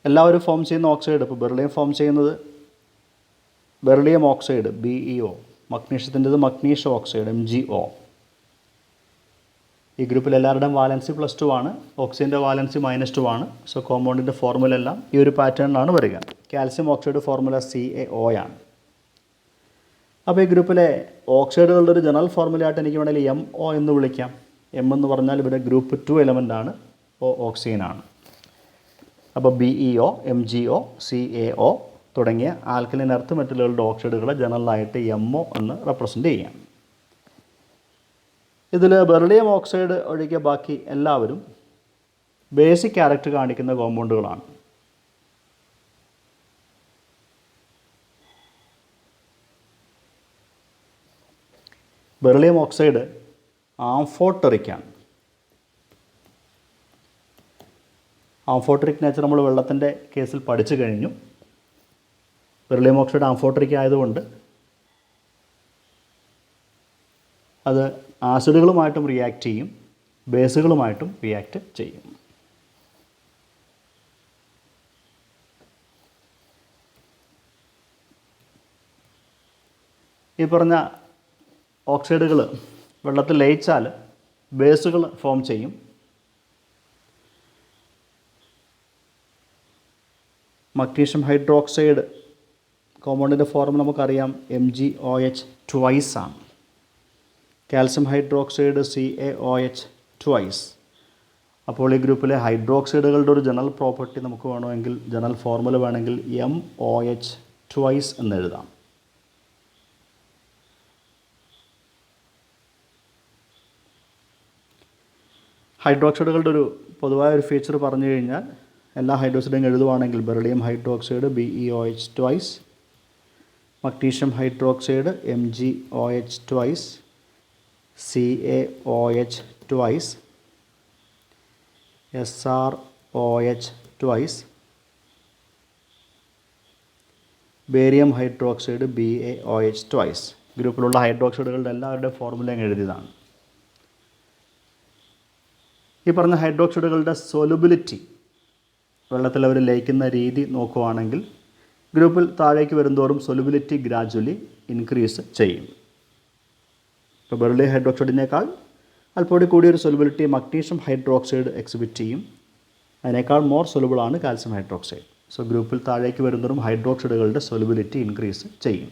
എല്ലാവരും ഫോം ചെയ്യുന്ന ഓക്സൈഡ്, ഇപ്പോൾ ബെറിലിയം ഫോം ചെയ്യുന്നത് ബെറിലിയം ഓക്സൈഡ് BeO, മഗ്നീഷ്യത്തിൻ്റെത് മഗ്നീഷ്യം ഓക്സൈഡ് MgO. ഈ ഗ്രൂപ്പിൽ എല്ലാവരുടെയും വാലൻസി +2 ആണ്, ഓക്സിജൻ്റെ വാലൻസി -2 ആണ്. സോ കോമ്പൗണ്ടിൻ്റെ ഫോർമുല എല്ലാം ഈ ഒരു പാറ്റേണിലാണ് വരിക. കാൽസ്യം ഓക്സൈഡ് ഫോർമുല CaO ആണ്. അപ്പോൾ ഈ ഗ്രൂപ്പിലെ ഓക്സൈഡുകളുടെ ഒരു ജനറൽ ഫോർമുലയായിട്ട് എനിക്ക് വേണമെങ്കിൽ MO എന്ന് വിളിക്കാം. M എന്ന് പറഞ്ഞാൽ ഇവിടെ ഗ്രൂപ്പ് 2 എലമെൻ്റാണ്, O ഓക്സിജനാണ്. അപ്പോൾ BeO, MgO, CaO തുടങ്ങിയ ആൽക്കലൈൻ എർത്ത് മെറ്റലുകളുടെ ഓക്സൈഡുകളെ ജനറലായിട്ട് MO എന്ന് റെപ്രസെൻ്റ് ചെയ്യാം. ഇതിൽ ബെറിലിയം ഓക്സൈഡ് ഒഴികെ ബാക്കി എല്ലാവരും ബേസിക് ക്യാരക്ടർ കാണിക്കുന്ന കോമ്പൗണ്ടുകളാണ്. ബെറിലിയം ഓക്സൈഡ് ആംഫോട്ടറിക്കാണ്. ആംഫോട്ടറിക് നേച്ചർ നമ്മൾ വെള്ളത്തിൻ്റെ കേസിൽ പഠിച്ചു കഴിഞ്ഞു. ബെറിലിയം ഓക്സൈഡ് ആംഫോട്ടറിക് ആയതുകൊണ്ട് അത് ആസിഡുകളുമായിട്ടും റിയാക്ട് ചെയ്യും, ബേസുകളുമായിട്ടും റിയാക്ട് ചെയ്യും. ഈ പറഞ്ഞ ഓക്സൈഡുകൾ വെള്ളത്തിൽ ലയിച്ചാൽ ബേസുകൾ ഫോം ചെയ്യും. മഗ്നീഷ്യം ഹൈഡ്രോക്സൈഡ് കോമ്പൗണ്ടിൻ്റെ ഫോർമുല നമുക്കറിയാം, MgOH ട്വൈസ് ആണ്. Calcium hydroxide CaOH twice. അപ്പോൾ ഈ ഗ്രൂപ്പിലെ ഹൈഡ്രോക്സൈഡുകളുടെ ഒരു ജനറൽ പ്രോപ്പർട്ടി നമുക്ക് വേണമെങ്കിൽ, ജനറൽ ഫോർമുല വേണമെങ്കിൽ MOH ട്വൈസ് എന്ന് എഴുതാം. ഹൈഡ്രോക്സൈഡുകളുടെ ഒരു പൊതുവായ ഒരു ഫീച്ചർ പറഞ്ഞു കഴിഞ്ഞാൽ, എല്ലാ ഹൈഡ്രോക്സൈഡും എഴുതുവാണെങ്കിൽ beryllium hydroxide BeOH twice, magnesium hydroxide MgOH twice, CaOH twice, SrOH twice, barium hydroxide BaOH twice. ഗ്രൂപ്പിലുള്ള ഹൈഡ്രോക്സൈഡുകളുടെ എല്ലാവരുടെ ഫോർമുലയും എഴുതിയതാണ്. ഈ പറഞ്ഞ ഹൈഡ്രോക്സൈഡുകളുടെ സോലുബിലിറ്റി, വെള്ളത്തിൽ അവർ ലയിക്കുന്ന രീതി നോക്കുവാണെങ്കിൽ ഗ്രൂപ്പിൽ താഴേക്ക് വരുന്തോറും സൊലുബിലിറ്റി ഗ്രാജുവലി ഇൻക്രീസ് ചെയ്യും. ഇപ്പോൾ ബെറിലിയം ഹൈഡ്രോക്സൈഡിനേക്കാൾ അല്പം കൂടിയൊരു സൊലുബിലിറ്റി മഗ്നീഷ്യം ഹൈഡ്രോക്സൈഡ് എക്സിബിറ്റ് ചെയ്യും. അതിനേക്കാൾ മോർ സൊലുബിളാണ് കാൽസ്യം ഹൈഡ്രോക്സൈഡ്. സോ ഗ്രൂപ്പിൽ താഴേക്ക് വരുന്നതും ഹൈഡ്രോക്സൈഡുകളുടെ സൊലുബിലിറ്റി ഇൻക്രീസ് ചെയ്യും.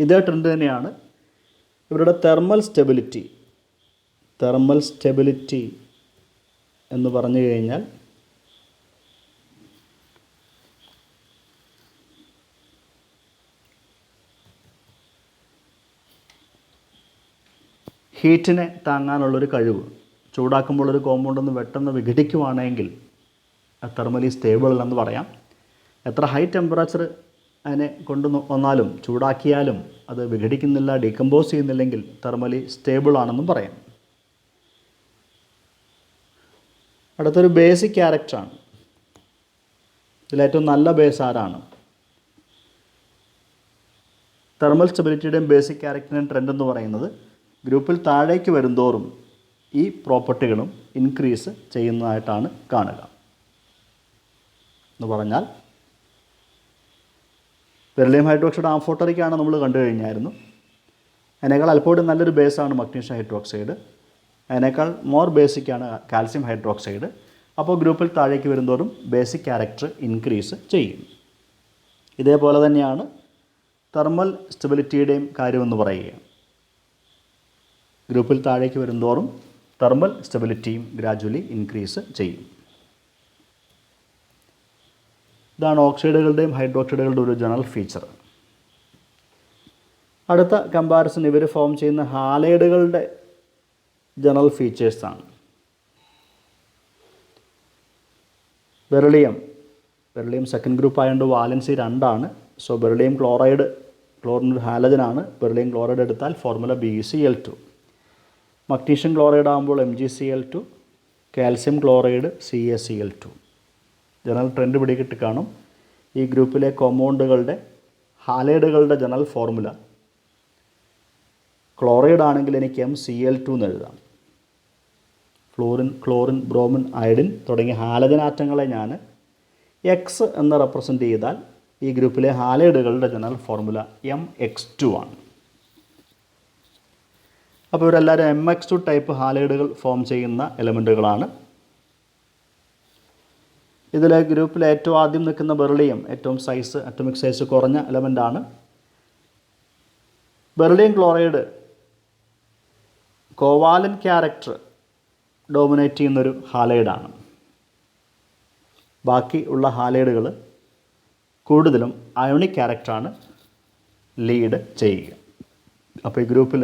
ഇതേ ട്രെൻഡ് തന്നെയാണ് ഇവരുടെ തെർമൽ സ്റ്റെബിലിറ്റി എന്ന് പറഞ്ഞു കഴിഞ്ഞാൽ ഹീറ്റിനെ താങ്ങാനുള്ളൊരു കഴിവ്. ചൂടാക്കുമ്പോൾ ഒരു കോമ്പൗണ്ട് ഒന്ന് പെട്ടെന്ന് വിഘടിക്കുവാണെങ്കിൽ തെർമലി സ്റ്റേബിൾ എന്ന് പറയാം. എത്ര ഹൈ ടെമ്പറേച്ചർ അതിനെ വന്നാലും ചൂടാക്കിയാലും അത് വിഘടിക്കുന്നില്ല, ഡീകമ്പോസ് ചെയ്യുന്നില്ലെങ്കിൽ തെർമലി സ്റ്റേബിൾ ആണെന്നും പറയാം. അടുത്തൊരു ബേസിക് ക്യാരക്ടറാണ്. ഇതിലേറ്റവും നല്ല ബേസ് ആരാണ്? തെർമൽ സ്റ്റെബിലിറ്റിയുടെയും ബേസിക് ക്യാരക്ടറിൻ്റെയും ട്രെൻഡ് എന്ന് പറയുന്നത് ഗ്രൂപ്പിൽ താഴേക്ക് വരുന്തോറും ഈ പ്രോപ്പർട്ടികളും ഇൻക്രീസ് ചെയ്യുന്നതായിട്ടാണ് കാണുക. എന്ന് പറഞ്ഞാൽ ബെറിലിയം ഹൈഡ്രോക്സൈഡ് ആംഫോട്ടറിക്കാണ് നമ്മൾ കണ്ടു കഴിഞ്ഞായിരുന്നു. അതിനേക്കാൾ അല്പം നല്ലൊരു ബേസാണ് മഗ്നീഷ്യം ഹൈഡ്രോക്സൈഡ്. അതിനേക്കാൾ മോർ ബേസിക്കാണ് കാൽസ്യം ഹൈഡ്രോക്സൈഡ്. അപ്പോൾ ഗ്രൂപ്പിൽ താഴേക്ക് വരുന്തോറും ബേസിക് ക്യാരക്ടർ ഇൻക്രീസ് ചെയ്യും. ഇതേപോലെ തന്നെയാണ് തെർമൽ സ്റ്റെബിലിറ്റിയുടെയും കാര്യമെന്ന് പറയുക. ഗ്രൂപ്പിൽ താഴേക്ക് വരുന്തോറും തെർമൽ സ്റ്റെബിലിറ്റിയും ഗ്രാജുവലി ഇൻക്രീസ് ചെയ്യും. ഇതാണ് ഓക്സൈഡുകളുടെയും ഹൈഡ്രോക്സൈഡുകളുടെയും ഒരു ജനറൽ ഫീച്ചർ. അടുത്ത കമ്പാരിസൺ ഇവർ ഫോം ചെയ്യുന്ന ഹാലൈഡുകളുടെ ജനറൽ ഫീച്ചേഴ്സാണ്. ബെറിലിയം സെക്കൻഡ് ഗ്രൂപ്പ് ആയതുകൊണ്ട് വാലൻസി 2 ആണ്. സോ ബെറിലിയം ക്ലോറൈഡ്, ക്ലോറിൻ ഒരു ഹാലജനാണ്. ബെറിലിയം ക്ലോറൈഡ് എടുത്താൽ ഫോർമുല BeCl2. മഗ്നീഷ്യം ക്ലോറൈഡ് ആകുമ്പോൾ MgCl2, calcium chloride CaCl2. General trend പിടികിട്ട് കാണും. ഈ ഗ്രൂപ്പിലെ കോമ്പൗണ്ടുകളുടെ ഹാലൈഡുകളുടെ ജനറൽ ഫോർമുല ക്ലോറൈഡ് ആണെങ്കിൽ എനിക്ക് MCl2 എന്ന് എഴുതാം. ഫ്ലൂറിൻ, ക്ലോറിൻ, ബ്രോമിൻ, അയഡിൻ തുടങ്ങിയ ഹാലജൻ ആറ്റങ്ങളെ ഞാൻ X എന്ന് റെപ്രസെൻ്റ് ചെയ്താൽ ഈ ഗ്രൂപ്പിലെ ഹാലൈഡുകളുടെ ജനറൽ ഫോർമുല MX2 ആണ്. അപ്പോൾ ഇവരെല്ലാവരും MX2 ടൈപ്പ് ഹാലൈഡുകൾ ഫോം ചെയ്യുന്ന എലമെൻറ്റുകളാണ്. ഇതിലെ ഗ്രൂപ്പിൽ ഏറ്റവും ആദ്യം നിൽക്കുന്ന ബെറിലിയം ഏറ്റവും അറ്റോമിക് സൈസ് കുറഞ്ഞ എലമെൻ്റാണ്. Beryllium chloride covalent character dominate ചെയ്യുന്നൊരു ഹാലൈഡാണ്. ബാക്കി ഉള്ള ഹാലൈഡുകൾ കൂടുതലും അയോണിക് ക്യാരക്ടറാണ് ലീഡ് ചെയ്യുക. അപ്പോൾ ഈ ഗ്രൂപ്പിൽ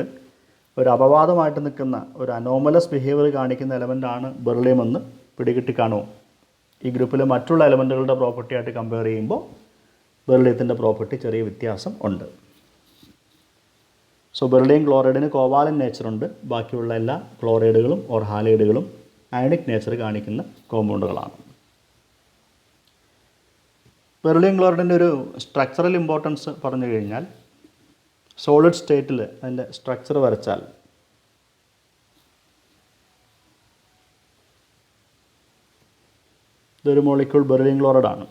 ഒരു അപവാദമായിട്ട് നിൽക്കുന്ന ഒരു അനോമലസ് ബിഹേവിയർ കാണിക്കുന്ന എലമെൻ്റാണ് ബെറിലിയം എന്ന് പിടികിട്ടി കാണുമോ? ഈ ഗ്രൂപ്പിലെ മറ്റുള്ള എലമെൻറ്റുകളുടെ പ്രോപ്പർട്ടിയായിട്ട് കമ്പയർ ചെയ്യുമ്പോൾ ബെറിലിയത്തിൻ്റെ പ്രോപ്പർട്ടി ചെറിയ വ്യത്യാസം ഉണ്ട്. സോ ബെറിലിയം ക്ലോറൈഡിന് കോവാലൻ നേച്ചറുണ്ട്. ബാക്കിയുള്ള എല്ലാ ക്ലോറൈഡുകളും ഓർ ഹാലൈഡുകളും അയണിക് നേച്ചർ കാണിക്കുന്ന കോമ്പൗണ്ടുകളാണ്. ബെറിലിയം ക്ലോറൈഡിൻ്റെ ഒരു സ്ട്രക്ചറൽ ഇമ്പോർട്ടൻസ് പറഞ്ഞു കഴിഞ്ഞാൽ സോളിഡ് സ്റ്റേറ്റിൽ അതിൻ്റെ സ്ട്രക്ചർ വരച്ചാൽ ഇതൊരു മോളിക്യൂൾ ബെറിലിയം ക്ലോറൈഡാണ്.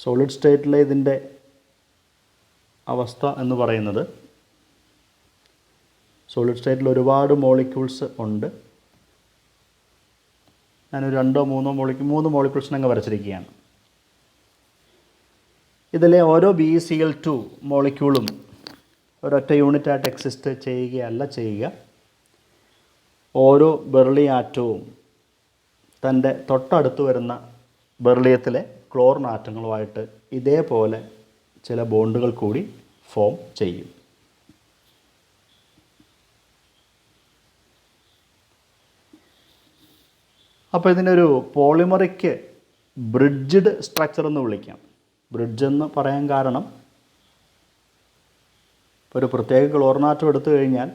സോളിഡ് സ്റ്റേറ്റിലെ ഇതിൻ്റെ അവസ്ഥ എന്ന് പറയുന്നത് സോളിഡ് സ്റ്റേറ്റിൽ ഒരുപാട് മോളിക്യൂൾസ് ഉണ്ട്. ഞാനൊരു 3 മോളിക്യൂൾസിനെ അങ്ങ് വരച്ചിരിക്കുകയാണ്. ഇതിലെ ഓരോ BeCl2 മോളിക്യൂളും ഒരൊറ്റ യൂണിറ്റായിട്ട് എക്സിസ്റ്റ് ചെയ്യുകയല്ല ചെയ്യുക. ഓരോ ബെറിലിയം ആറ്റവും തൻ്റെ തൊട്ടടുത്ത് വരുന്ന ബെറിലിയത്തിലെ ക്ലോറിൻ ആറ്റങ്ങളുമായിട്ട് ഇതേപോലെ ചില ബോണ്ടുകൾ കൂടി ഫോം ചെയ്യും. അപ്പോൾ ഇതിനൊരു പോളിമറിക് ബ്രിഡ്ജ്ഡ് സ്ട്രക്ചർ എന്ന് വിളിക്കാം. ബ്രിഡ്ജ് എന്ന് പറയാൻ കാരണം ഒരു പ്രത്യേക ക്ലോറിനാറ്റം എടുത്തു കഴിഞ്ഞാൽ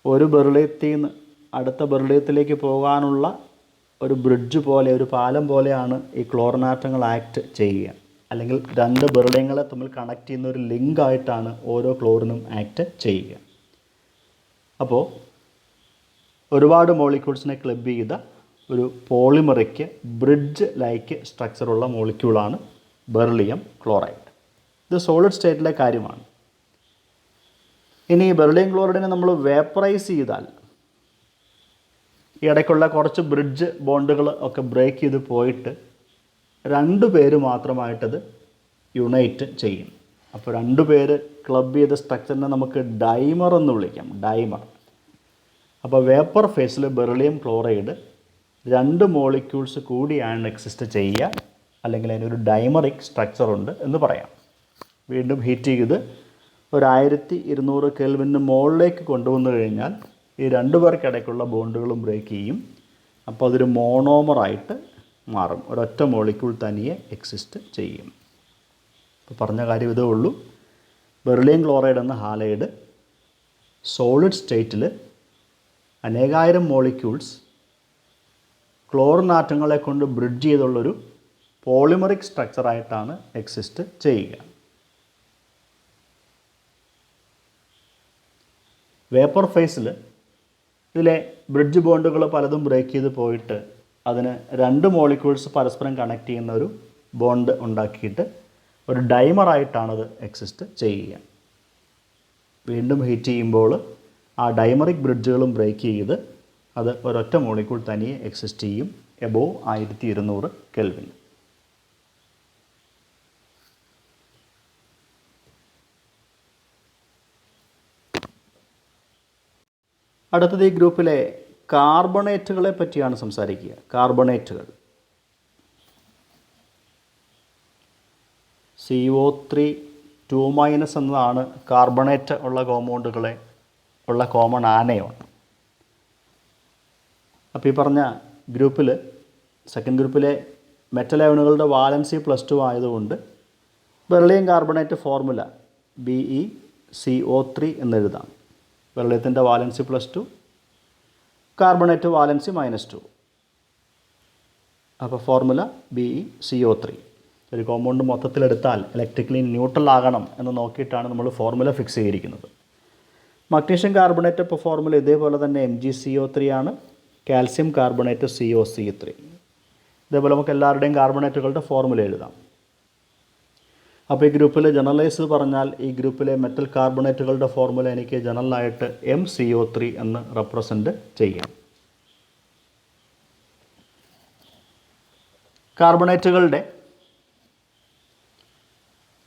ഒരു ബെറിലിയത്തിൽ നിന്ന് അടുത്ത ബെറിലിയത്തിലേക്ക് പോകാനുള്ള ഒരു ബ്രിഡ്ജ് പോലെ, ഒരു പാലം പോലെയാണ് ഈ ക്ലോറിനാറ്റങ്ങൾ ആക്ട് ചെയ്യുക. അല്ലെങ്കിൽ 2 ബെറിലിയങ്ങളെ തമ്മിൽ കണക്ട് ചെയ്യുന്ന ഒരു ലിങ്ക് ആയിട്ടാണ് ഓരോ ക്ലോറിനും ആക്ട് ചെയ്യുക. അപ്പോൾ ഒരുപാട് മോളിക്യൂൾസിനെ ക്ലബ് ചെയ്ത ഒരു പോളിമറിക് ബ്രിഡ്ജ് ലൈക്ക് സ്ട്രക്ചറുള്ള മോളിക്യൂളാണ് ബെറിലിയം ക്ലോറൈഡ്. ഇത് സോളിഡ് സ്റ്റേറ്റിലെ കാര്യമാണ്. ഇനി ബെറിലിയം ക്ലോറൈഡിനെ നമ്മൾ വേപ്പറൈസ് ചെയ്താൽ ഈ ഇടയ്ക്കുള്ള കുറച്ച് ബ്രിഡ്ജ് ബോണ്ടുകൾ ഒക്കെ ബ്രേക്ക് ചെയ്ത് പോയിട്ട് 2 പേര് മാത്രമായിട്ടത് യുണൈറ്റ് ചെയ്യും. അപ്പോൾ 2 പേര് ക്ലബ് ചെയ്ത സ്ട്രക്ചറിനെ നമുക്ക് ഡൈമർ എന്ന് വിളിക്കാം. ഡൈമർ. അപ്പോൾ വേപ്പർ ഫേസിൽ ബെറിലിയം ക്ലോറൈഡ് 2 മോളിക്യൂൾസ് കൂടിയാണ് എക്സിസ്റ്റ് ചെയ്യുക. അല്ലെങ്കിൽ അതിനൊരു ഡൈമറിക് സ്ട്രക്ചറുണ്ട് എന്ന് പറയാം. വീണ്ടും ഹീറ്റ് ചെയ്ത് ഒരു 1200 കെൽവിന് മുകളിലേക്ക് കൊണ്ടുവന്നു കഴിഞ്ഞാൽ ഈ 2 പേർക്കിടയ്ക്കുള്ള ബോണ്ടുകളും ബ്രേക്ക് ചെയ്യും. അപ്പോൾ അതൊരു മോണോമറായിട്ട് മാറും. ഒരൊറ്റ മോളിക്യൂൾ തനിയെ എക്സിസ്റ്റ് ചെയ്യും. ഇപ്പോൾ പറഞ്ഞ കാര്യം ഇതേ ഉള്ളൂ. ബെറിലിയം ക്ലോറൈഡ് എന്ന ഹാലൈഡ് സോളിഡ് സ്റ്റേറ്റിൽ അനേകായിരം മോളിക്യൂൾസ് ക്ലോറിൻ ആറ്റങ്ങളെ കൊണ്ട് ബ്രിഡ്ജ് ചെയ്തുള്ളൊരു പോളിമറിക് സ്ട്രക്ചറായിട്ടാണ് എക്സിസ്റ്റ് ചെയ്യുക. വേപ്പർ ഫേസിൽ ഇതിലെ ബ്രിഡ്ജ് ബോണ്ടുകൾ പലതും ബ്രേക്ക് ചെയ്ത് പോയിട്ട് അതിന് 2 മോളിക്യൂൾസ് പരസ്പരം കണക്ട് ചെയ്യുന്ന ഒരു ബോണ്ട് ഉണ്ടാക്കിയിട്ട് ഒരു ഡൈമറായിട്ടാണത് എക്സിസ്റ്റ് ചെയ്യുക. വീണ്ടും ഹീറ്റ് ചെയ്യുമ്പോൾ ആ ഡൈമറിക് ബ്രിഡ്ജുകളും ബ്രേക്ക് ചെയ്ത് അത് ഒരൊറ്റ മോളിക്യൂൾ തനിയെ എക്സിസ്റ്റ് ചെയ്യും എബോവ് 1200 കെൽവിൻ. അടുത്തത് ഈ ഗ്രൂപ്പിലെ കാർബണേറ്റുകളെ പറ്റിയാണ് സംസാരിക്കുക. കാർബണേറ്റുകൾ CO3 2- എന്നതാണ് കാർബണേറ്റ് ഉള്ള കോമ്പൗണ്ടുകളെ ഉള്ള കോമൺ ആനയോൺ. അപ്പോൾ ഈ പറഞ്ഞ ഗ്രൂപ്പിൽ സെക്കൻഡ് ഗ്രൂപ്പിലെ മെറ്റൽ അയോണുകളുടെ വാലൻസി +2 ആയതുകൊണ്ട് ബെറിലിയം കാർബണേറ്റ് ഫോർമുല BeCO3 എന്നെഴുതാം. ബെറിലിയത്തിൻ്റെ വാലൻസി +2, കാർബണേറ്റ് വാലൻസി -2. അപ്പോൾ ഫോർമുല BeCO3. ഒരു കോമ്പൗണ്ട് മൊത്തത്തിലെടുത്താൽ ഇലക്ട്രിക്കലി ന്യൂട്രൽ ആകണം എന്ന് നോക്കിയിട്ടാണ് നമ്മൾ ഫോർമുല ഫിക്സ് ചെയ്തിരിക്കുന്നത്. മഗ്നീഷ്യം കാർബണേറ്റ് ഇപ്പോൾ ഫോർമുല ഇതേപോലെ തന്നെ MgCO3 ആണ്. Calcium carbonate COC3. ഇതേപോലെ നമുക്ക് എല്ലാവരുടെയും കാർബണേറ്റുകളുടെ ഫോർമുല എഴുതാം. അപ്പോൾ ഈ ഗ്രൂപ്പിൽ ജനറലൈസ് പറഞ്ഞാൽ ഈ ഗ്രൂപ്പിലെ മെറ്റൽ കാർബണേറ്റുകളുടെ ഫോർമുല എനിക്ക് ജനറലായിട്ട് MCO3 എന്ന് റെപ്രസെൻ്റ് ചെയ്യാം. കാർബണേറ്റുകളുടെ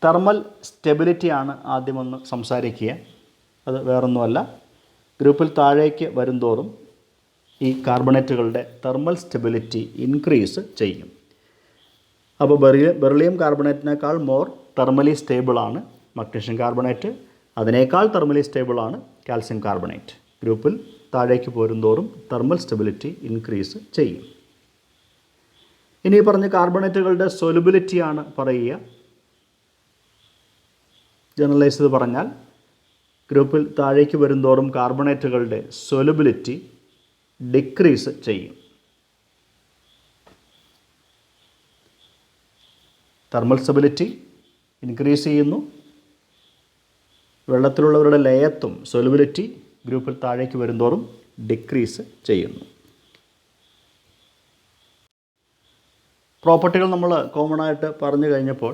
തെർമൽ സ്റ്റെബിലിറ്റിയാണ് ആദ്യമൊന്ന് സംസാരിക്കുക. അത് വേറൊന്നുമല്ല, ഗ്രൂപ്പിൽ താഴേക്ക് വരുംതോറും ഈ കാർബണേറ്റുകളുടെ തെർമൽ സ്റ്റെബിലിറ്റി ഇൻക്രീസ് ചെയ്യും. അപ്പോൾ ബെറിലിയം കാർബണേറ്റിനേക്കാൾ മോർ തെർമലി സ്റ്റേബിളാണ് മഗ്നീഷ്യം കാർബണേറ്റ്. അതിനേക്കാൾ തെർമലി സ്റ്റേബിളാണ് കാൽസ്യം കാർബണേറ്റ്. ഗ്രൂപ്പിൽ താഴേക്ക് പോരുംതോറും തെർമൽ സ്റ്റെബിലിറ്റി ഇൻക്രീസ് ചെയ്യും. ഇനി പറഞ്ഞ കാർബണേറ്റുകളുടെ സൊലുബിലിറ്റിയാണ് പറയുക. ജനറലൈസ് ചെയ്ത് പറഞ്ഞാൽ ഗ്രൂപ്പിൽ താഴേക്ക് വരുംതോറും കാർബണേറ്റുകളുടെ സൊലുബിലിറ്റി ഡിക്രീസ് ചെയ്യും. തെർമൽ സ്റ്റെബിലിറ്റി ഇൻക്രീസ് ചെയ്യുന്നു. വെള്ളത്തിലുള്ളവരുടെ ലയത്വം സൊലുബിലിറ്റി ഗ്രൂപ്പിൽ താഴേക്ക് വരുംതോറും ഡിക്രീസ് ചെയ്യുന്നു. പ്രോപ്പർട്ടികൾ നമ്മൾ കോമൺ ആയിട്ട് പറഞ്ഞു കഴിഞ്ഞപ്പോൾ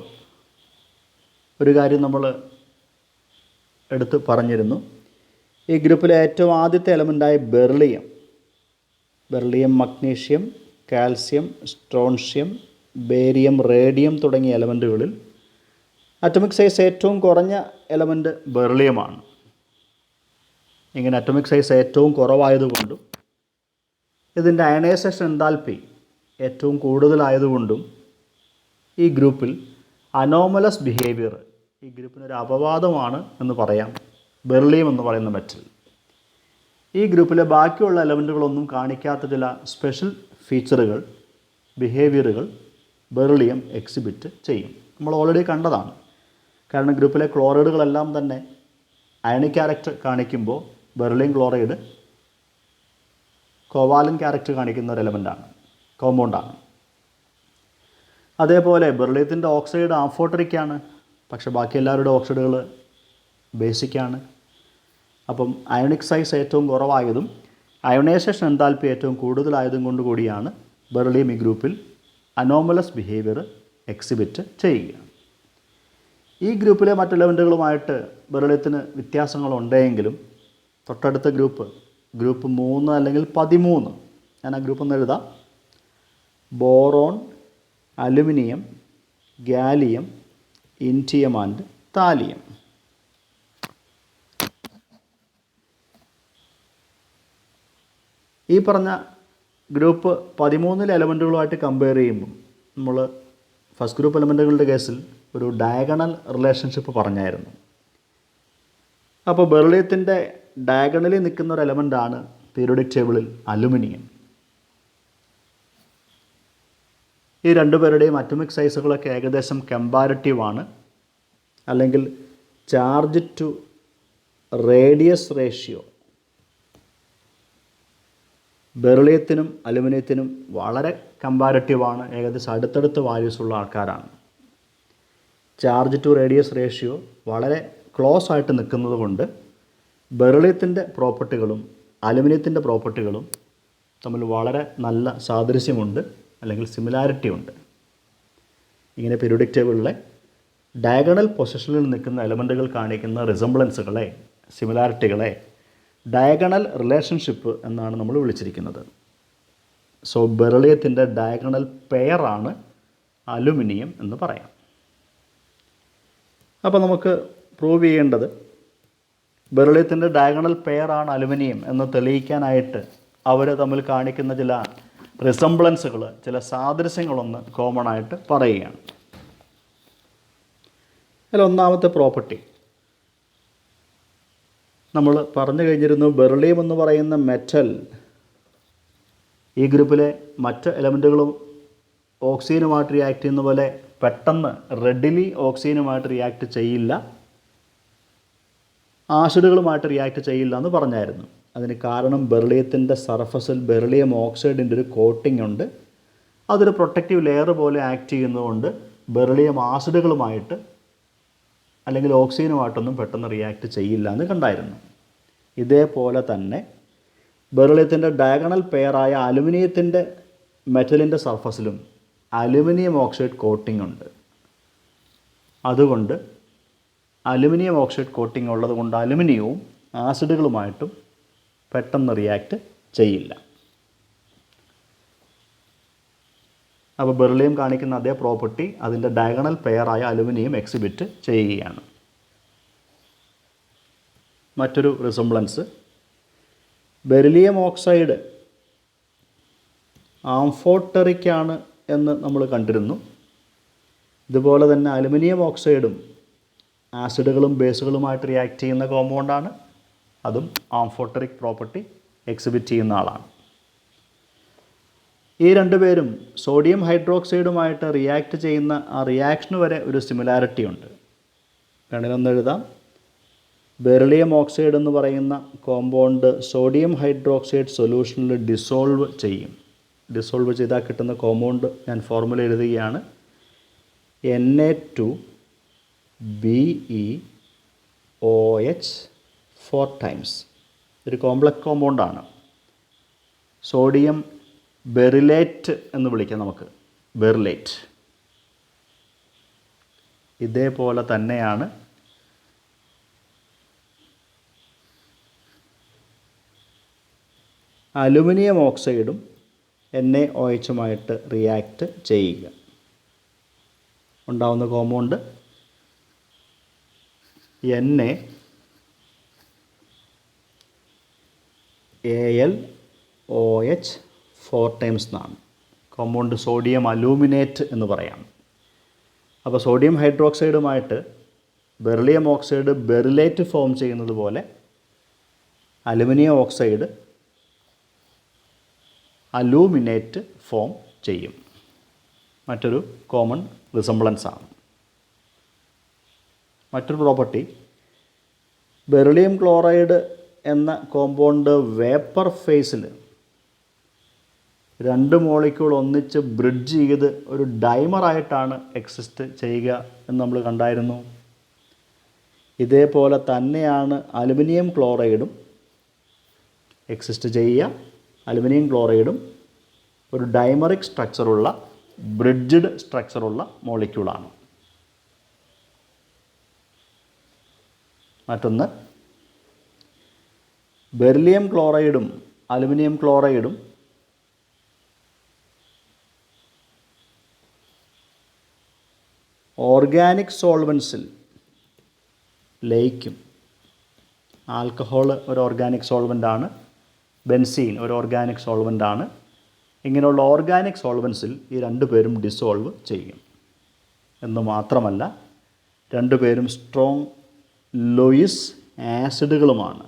ഒരു കാര്യം നമ്മൾ എടുത്ത് പറഞ്ഞിരുന്നു. ഈ ഗ്രൂപ്പിലെ ഏറ്റവും ആദ്യത്തെ എലമെൻ്റായ beryllium, magnesium, calcium, strontium, barium, radium തുടങ്ങിയ എലമെൻറ്റുകളിൽ അറ്റോമിക് സൈസ് ഏറ്റവും കുറഞ്ഞ എലമെൻറ്റ് ബെറിലിയമാണ്. ഇങ്ങനെ അറ്റോമിക് സൈസ് ഏറ്റവും കുറവായതുകൊണ്ടും ഇതിൻ്റെ അയണൈസേഷൻ എൻതാൽപ്പി ഏറ്റവും കൂടുതലായതുകൊണ്ടും ഈ ഗ്രൂപ്പിൽ അനോമലസ് ബിഹേവിയർ, ഈ ഗ്രൂപ്പിനൊരു അപവാദമാണ് എന്ന് പറയാം ബെറിലിയം എന്ന് പറയുന്ന മെറ്റൽ. ഈ ഗ്രൂപ്പിലെ ബാക്കിയുള്ള എലമെൻറ്റുകളൊന്നും കാണിക്കാത്ത ചില സ്പെഷ്യൽ ഫീച്ചറുകൾ, ബിഹേവിയറുകൾ ബെറിലിയം എക്സിബിറ്റ് ചെയ്യും. നമ്മൾ ഓൾറെഡി കണ്ടതാണ്. കാരണം ഗ്രൂപ്പിലെ ക്ലോറൈഡുകളെല്ലാം തന്നെ അയണിക് ക്യാരക്ടർ കാണിക്കുമ്പോൾ ബെറിലിയം ക്ലോറൈഡ് കോവാലൻ ക്യാരക്ടർ കാണിക്കുന്ന ഒരു എലമെൻ്റാണ്, കോമ്പൗണ്ടാണ്. അതേപോലെ ബെറിലിയത്തിൻ്റെ ഓക്സൈഡ് ആംഫോട്ടറിക്കാണ്, പക്ഷേ ബാക്കി എല്ലാവരുടെ ഓക്സൈഡുകൾ ബേസിക്കാണ്. അപ്പം അയോണിക് സൈസ് ഏറ്റവും കുറവായതും അയോണൈസേഷൻ എൻതാൽപ്പി ഏറ്റവും കൂടുതലായതും കൊണ്ട് കൂടിയാണ് ബെറിലിയം ഈ ഗ്രൂപ്പിൽ അനോമലസ് ബിഹേവിയർ എക്സിബിറ്റ് ചെയ്യുക. ഈ ഗ്രൂപ്പിലെ മറ്റ് എലമെൻറ്റുകളുമായിട്ട് ബെറിലിയത്തിന് വ്യത്യാസങ്ങളുണ്ടെങ്കിലും തൊട്ടടുത്ത ഗ്രൂപ്പ് 3 അല്ലെങ്കിൽ 13, ഞാൻ ആ ഗ്രൂപ്പ് ഒന്ന് എഴുതാം. Boron, aluminium, gallium, indium and thallium. ഈ പറഞ്ഞ ഗ്രൂപ്പ് 13 എലമെൻറ്റുകളുമായിട്ട് കമ്പയർ ചെയ്യുമ്പോൾ നമ്മൾ ഫസ്റ്റ് ഗ്രൂപ്പ് എലമെൻറ്റുകളുടെ കേസിൽ ഒരു ഡയഗണൽ റിലേഷൻഷിപ്പ് പറഞ്ഞായിരുന്നു. അപ്പോൾ ബെറിലിയത്തിൻ്റെ ഡയഗണലിൽ നിൽക്കുന്ന ഒരു എലമെൻ്റാണ് പീരിയോഡിക് ടേബിളിൽ അലുമിനിയം. ഈ രണ്ടുപേരുടെയും അറ്റോമിക് സൈസുകളൊക്കെ ഏകദേശം കമ്പാരിറ്റീവാണ്, അല്ലെങ്കിൽ ചാർജ് ടു റേഡിയസ് റേഷ്യോ ബെറിലിയത്തിനും അലുമിനിയത്തിനും വളരെ കമ്പാരിറ്റീവാണ്. ഏകദേശം അടുത്തടുത്ത വാല്യൂസ് ഉള്ള ആൾക്കാരാണ്. ചാർജ് ടു റേഡിയസ് റേഷ്യോ വളരെ ക്ലോസ് ആയിട്ട് നിൽക്കുന്നത് കൊണ്ട് ബെറിലിയത്തിൻ്റെ പ്രോപ്പർട്ടികളും അലുമിനിയത്തിൻ്റെ പ്രോപ്പർട്ടികളും തമ്മിൽ വളരെ നല്ല സാദൃശ്യമുണ്ട്, അല്ലെങ്കിൽ സിമിലാരിറ്റി ഉണ്ട്. ഇങ്ങനെ പീരിയോഡിക് ടേബിളിലെ ഡയഗണൽ പൊസിഷനിൽ നിൽക്കുന്ന എലമെൻറ്റുകൾ കാണിക്കുന്ന റിസംബ്ലൻസുകളെ, സിമിലാരിറ്റികളെ ഡയഗണൽ റിലേഷൻഷിപ്പ് എന്നാണ് നമ്മൾ വിളിച്ചിരിക്കുന്നത്. സോ ബെറിലിയത്തിൻ്റെ ഡയഗണൽ പെയറാണ് അലുമിനിയം എന്ന് പറയാം. അപ്പോൾ നമുക്ക് പ്രൂവ് ചെയ്യേണ്ടത് ബെറിലിയത്തിൻ്റെ ഡയഗണൽ പെയറാണ് അലുമിനിയം എന്ന് തെളിയിക്കാനായിട്ട് അവർ തമ്മിൽ കാണിക്കുന്ന ചില റിസംബ്ലൻസുകൾ, ചില സാദൃശ്യങ്ങളൊന്ന് കോമൺ ആയിട്ട് പറയുകയാണ്. അതിൽ ഒന്നാമത്തെ പ്രോപ്പർട്ടി നമ്മൾ പറഞ്ഞു കഴിഞ്ഞിരുന്നു. ബെറിലിയം എന്ന് പറയുന്ന മെറ്റൽ ഈ ഗ്രൂപ്പിലെ മറ്റ് എലമെൻറ്റുകളും ഓക്സിജനുമായിട്ട് റിയാക്ട് ചെയ്യുന്ന പോലെ പെട്ടെന്ന് റെഡിലി ഓക്സിജനുമായിട്ട് റിയാക്ട് ചെയ്യില്ല, ആസിഡുകളുമായിട്ട് റിയാക്ട് ചെയ്യില്ല എന്ന് പറഞ്ഞായിരുന്നു. അതിന് കാരണം ബെറിലിയത്തിൻ്റെ സർഫസിൽ ബെറിലിയം ഓക്സൈഡിൻ്റെ ഒരു കോട്ടിംഗ് ഉണ്ട്. അതൊരു പ്രൊട്ടക്റ്റീവ് ലെയർ പോലെ ആക്ട് ചെയ്യുന്നതുകൊണ്ട് ബെറിലിയം ആസിഡുകളുമായിട്ട് അല്ലെങ്കിൽ ഓക്സിജനുമായിട്ടൊന്നും പെട്ടെന്ന് റിയാക്ട് ചെയ്യില്ല എന്ന് കണ്ടായിരുന്നു. ഇതേപോലെ തന്നെ ബെറിലിയത്തിൻ്റെ ഡയഗണൽ പെയറായ അലുമിനിയത്തിൻ്റെ മെറ്റലിൻ്റെ സർഫസിലും അലുമിനിയം ഓക്സൈഡ് കോട്ടിംഗ് ഉണ്ട്. അതുകൊണ്ട് അലുമിനിയം ഓക്സൈഡ് കോട്ടിംഗ് ഉള്ളത് കൊണ്ട് അലുമിനിയവും ആസിഡുകളുമായിട്ടും പെട്ടെന്ന് റിയാക്ട് ചെയ്യില്ല. അപ്പോൾ ബെറിലിയം കാണിക്കുന്ന അതേ പ്രോപ്പർട്ടി അതിൻ്റെ ഡയഗണൽ പെയറായ അലുമിനിയം എക്സിബിറ്റ് ചെയ്യുകയാണ്. മറ്റൊരു റിസംബ്ലൻസ്, ബെറിലിയം ഓക്സൈഡ് ആംഫോട്ടറിക്കാണ് എന്ന് നമ്മൾ കണ്ടിരുന്നു. ഇതുപോലെ തന്നെ അലുമിനിയം ഓക്സൈഡും ആസിഡുകളും ബേസുകളുമായിട്ട് റിയാക്ട് ചെയ്യുന്ന കോമ്പൗണ്ടാണ്. അതും ആംഫോട്ടറിക് പ്രോപ്പർട്ടി എക്സിബിറ്റ് ചെയ്യുന്ന ആളാണ്. ഈ രണ്ടുപേരും സോഡിയം ഹൈഡ്രോക്സൈഡുമായിട്ട് റിയാക്ട് ചെയ്യുന്ന ആ റിയാക്ഷന് വരെ ഒരു സിമിലാരിറ്റി ഉണ്ട്. വേണമെന്നൊന്ന് എഴുതാം. ബെറിലിയം ഓക്സൈഡ് എന്ന് പറയുന്ന കോമ്പൗണ്ട് സോഡിയം ഹൈഡ്രോക്സൈഡ് സൊല്യൂഷനിൽ ഡിസോൾവ് ചെയ്യും. ഡിസോൾവ് ചെയ്താൽ കിട്ടുന്ന കോമ്പൗണ്ട് ഞാൻ ഫോർമുല എഴുതുകയാണ്. Na2BeOH 4 times. ഒരു കോംപ്ലക്സ് കോമ്പൗണ്ടാണ്. സോഡിയം ബെറിലേറ്റ് എന്ന് വിളിക്കാം നമുക്ക്, ബെറിലേറ്റ്. ഇതേപോലെ തന്നെയാണ് അലുമിനിയം ഓക്സൈഡും NaOHുമായിട്ട് റിയാക്ട് ചെയ്യുക. ഉണ്ടാവുന്ന കോമ്പൗണ്ട് NaAlOH 4 ടൈംസ് എന്നാണ്. കോമ്പൗണ്ട് സോഡിയം അലൂമിനേറ്റ് എന്ന് പറയാം. അപ്പോൾ സോഡിയം ഹൈഡ്രോക്സൈഡുമായിട്ട് ബെറിലിയം ഓക്സൈഡ് ബെറിലേറ്റ് ഫോം ചെയ്യുന്നത് പോലെ അലുമിനിയം ഓക്സൈഡ് അലൂമിനേറ്റ് ഫോം ചെയ്യും. മറ്റൊരു കോമൺ റിസംബ്ലൻസ് ആണ്. മറ്റൊരു പ്രോപ്പർട്ടി, ബെറിലിയം ക്ലോറൈഡ് എന്ന കോമ്പൗണ്ട് വേപ്പർ ഫേസിൽ രണ്ട് മോളിക്യൂൾ ഒന്നിച്ച് ബ്രിഡ്ജ് ചെയ്ത് ഒരു ഡൈമറായിട്ടാണ് എക്സിസ്റ്റ് ചെയ്യുക എന്ന് നമ്മൾ കണ്ടായിരുന്നു. ഇതേപോലെ തന്നെയാണ് അലുമിനിയം ക്ലോറൈഡും എക്സിസ്റ്റ് ചെയ്യുക. അലുമിനിയം ക്ലോറൈഡും ഒരു ഡൈമറിക് സ്ട്രക്ചറുള്ള ബ്രിഡ്ജ്ഡ് സ്ട്രക്ചറുള്ള മോളിക്യൂളാണ്. മറ്റൊന്ന്, ബെറിലിയം ക്ലോറൈഡും അലുമിനിയം ക്ലോറൈഡും ഓർഗാനിക് സോൾവൻസിൽ ലയിക്കും. ആൽക്കഹോൾ ഒരു ഓർഗാനിക് സോൾവൻ്റാണ്, ബെൻസീൻ ഒരു ഓർഗാനിക് സോൾവൻ്റാണ്. ഇങ്ങനെയുള്ള ഓർഗാനിക് സോൾവൻസിൽ ഈ രണ്ടുപേരും ഡിസോൾവ് ചെയ്യും. എന്ന് മാത്രമല്ല, രണ്ടുപേരും സ്ട്രോങ് ലൂയിസ് ആസിഡുകളുമാണ്.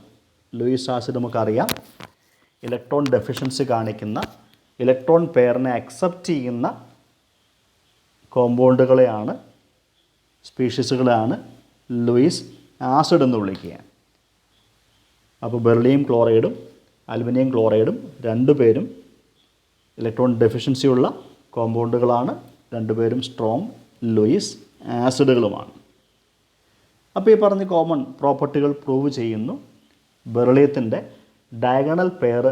ലൂയിസ് ആസിഡ് നമുക്കറിയാം, ഇലക്ട്രോൺ ഡെഫിഷ്യൻസി കാണിക്കുന്ന, ഇലക്ട്രോൺ പെയറിനെ അക്സെപ്റ്റ് ചെയ്യുന്ന കോമ്പൗണ്ടുകളെയാണ്, സ്പീഷീസുകളെയാണ് ലൂയിസ് ആസിഡ് എന്ന് വിളിക്കുക. അപ്പോൾ ബെറിലിയം ക്ലോറൈഡും അലുമിനിയം ക്ലോറൈഡും രണ്ടുപേരും ഇലക്ട്രോൺ ഡെഫിഷ്യൻസിയുള്ള കോമ്പൗണ്ടുകളാണ്. രണ്ടുപേരും സ്ട്രോങ് ലൂയിസ് ആസിഡുകളുമാണ്. അപ്പോൾ ഈ പറഞ്ഞ കോമൺ പ്രോപ്പർട്ടികൾ പ്രൂവ് ചെയ്യുന്നു. ബെറിലിയത്തിൻ്റെ ഡയഗണൽ പെയർ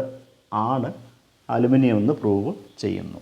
ആണ് അലുമിനിയം എന്ന് പ്രൂവ് ചെയ്യുന്നു.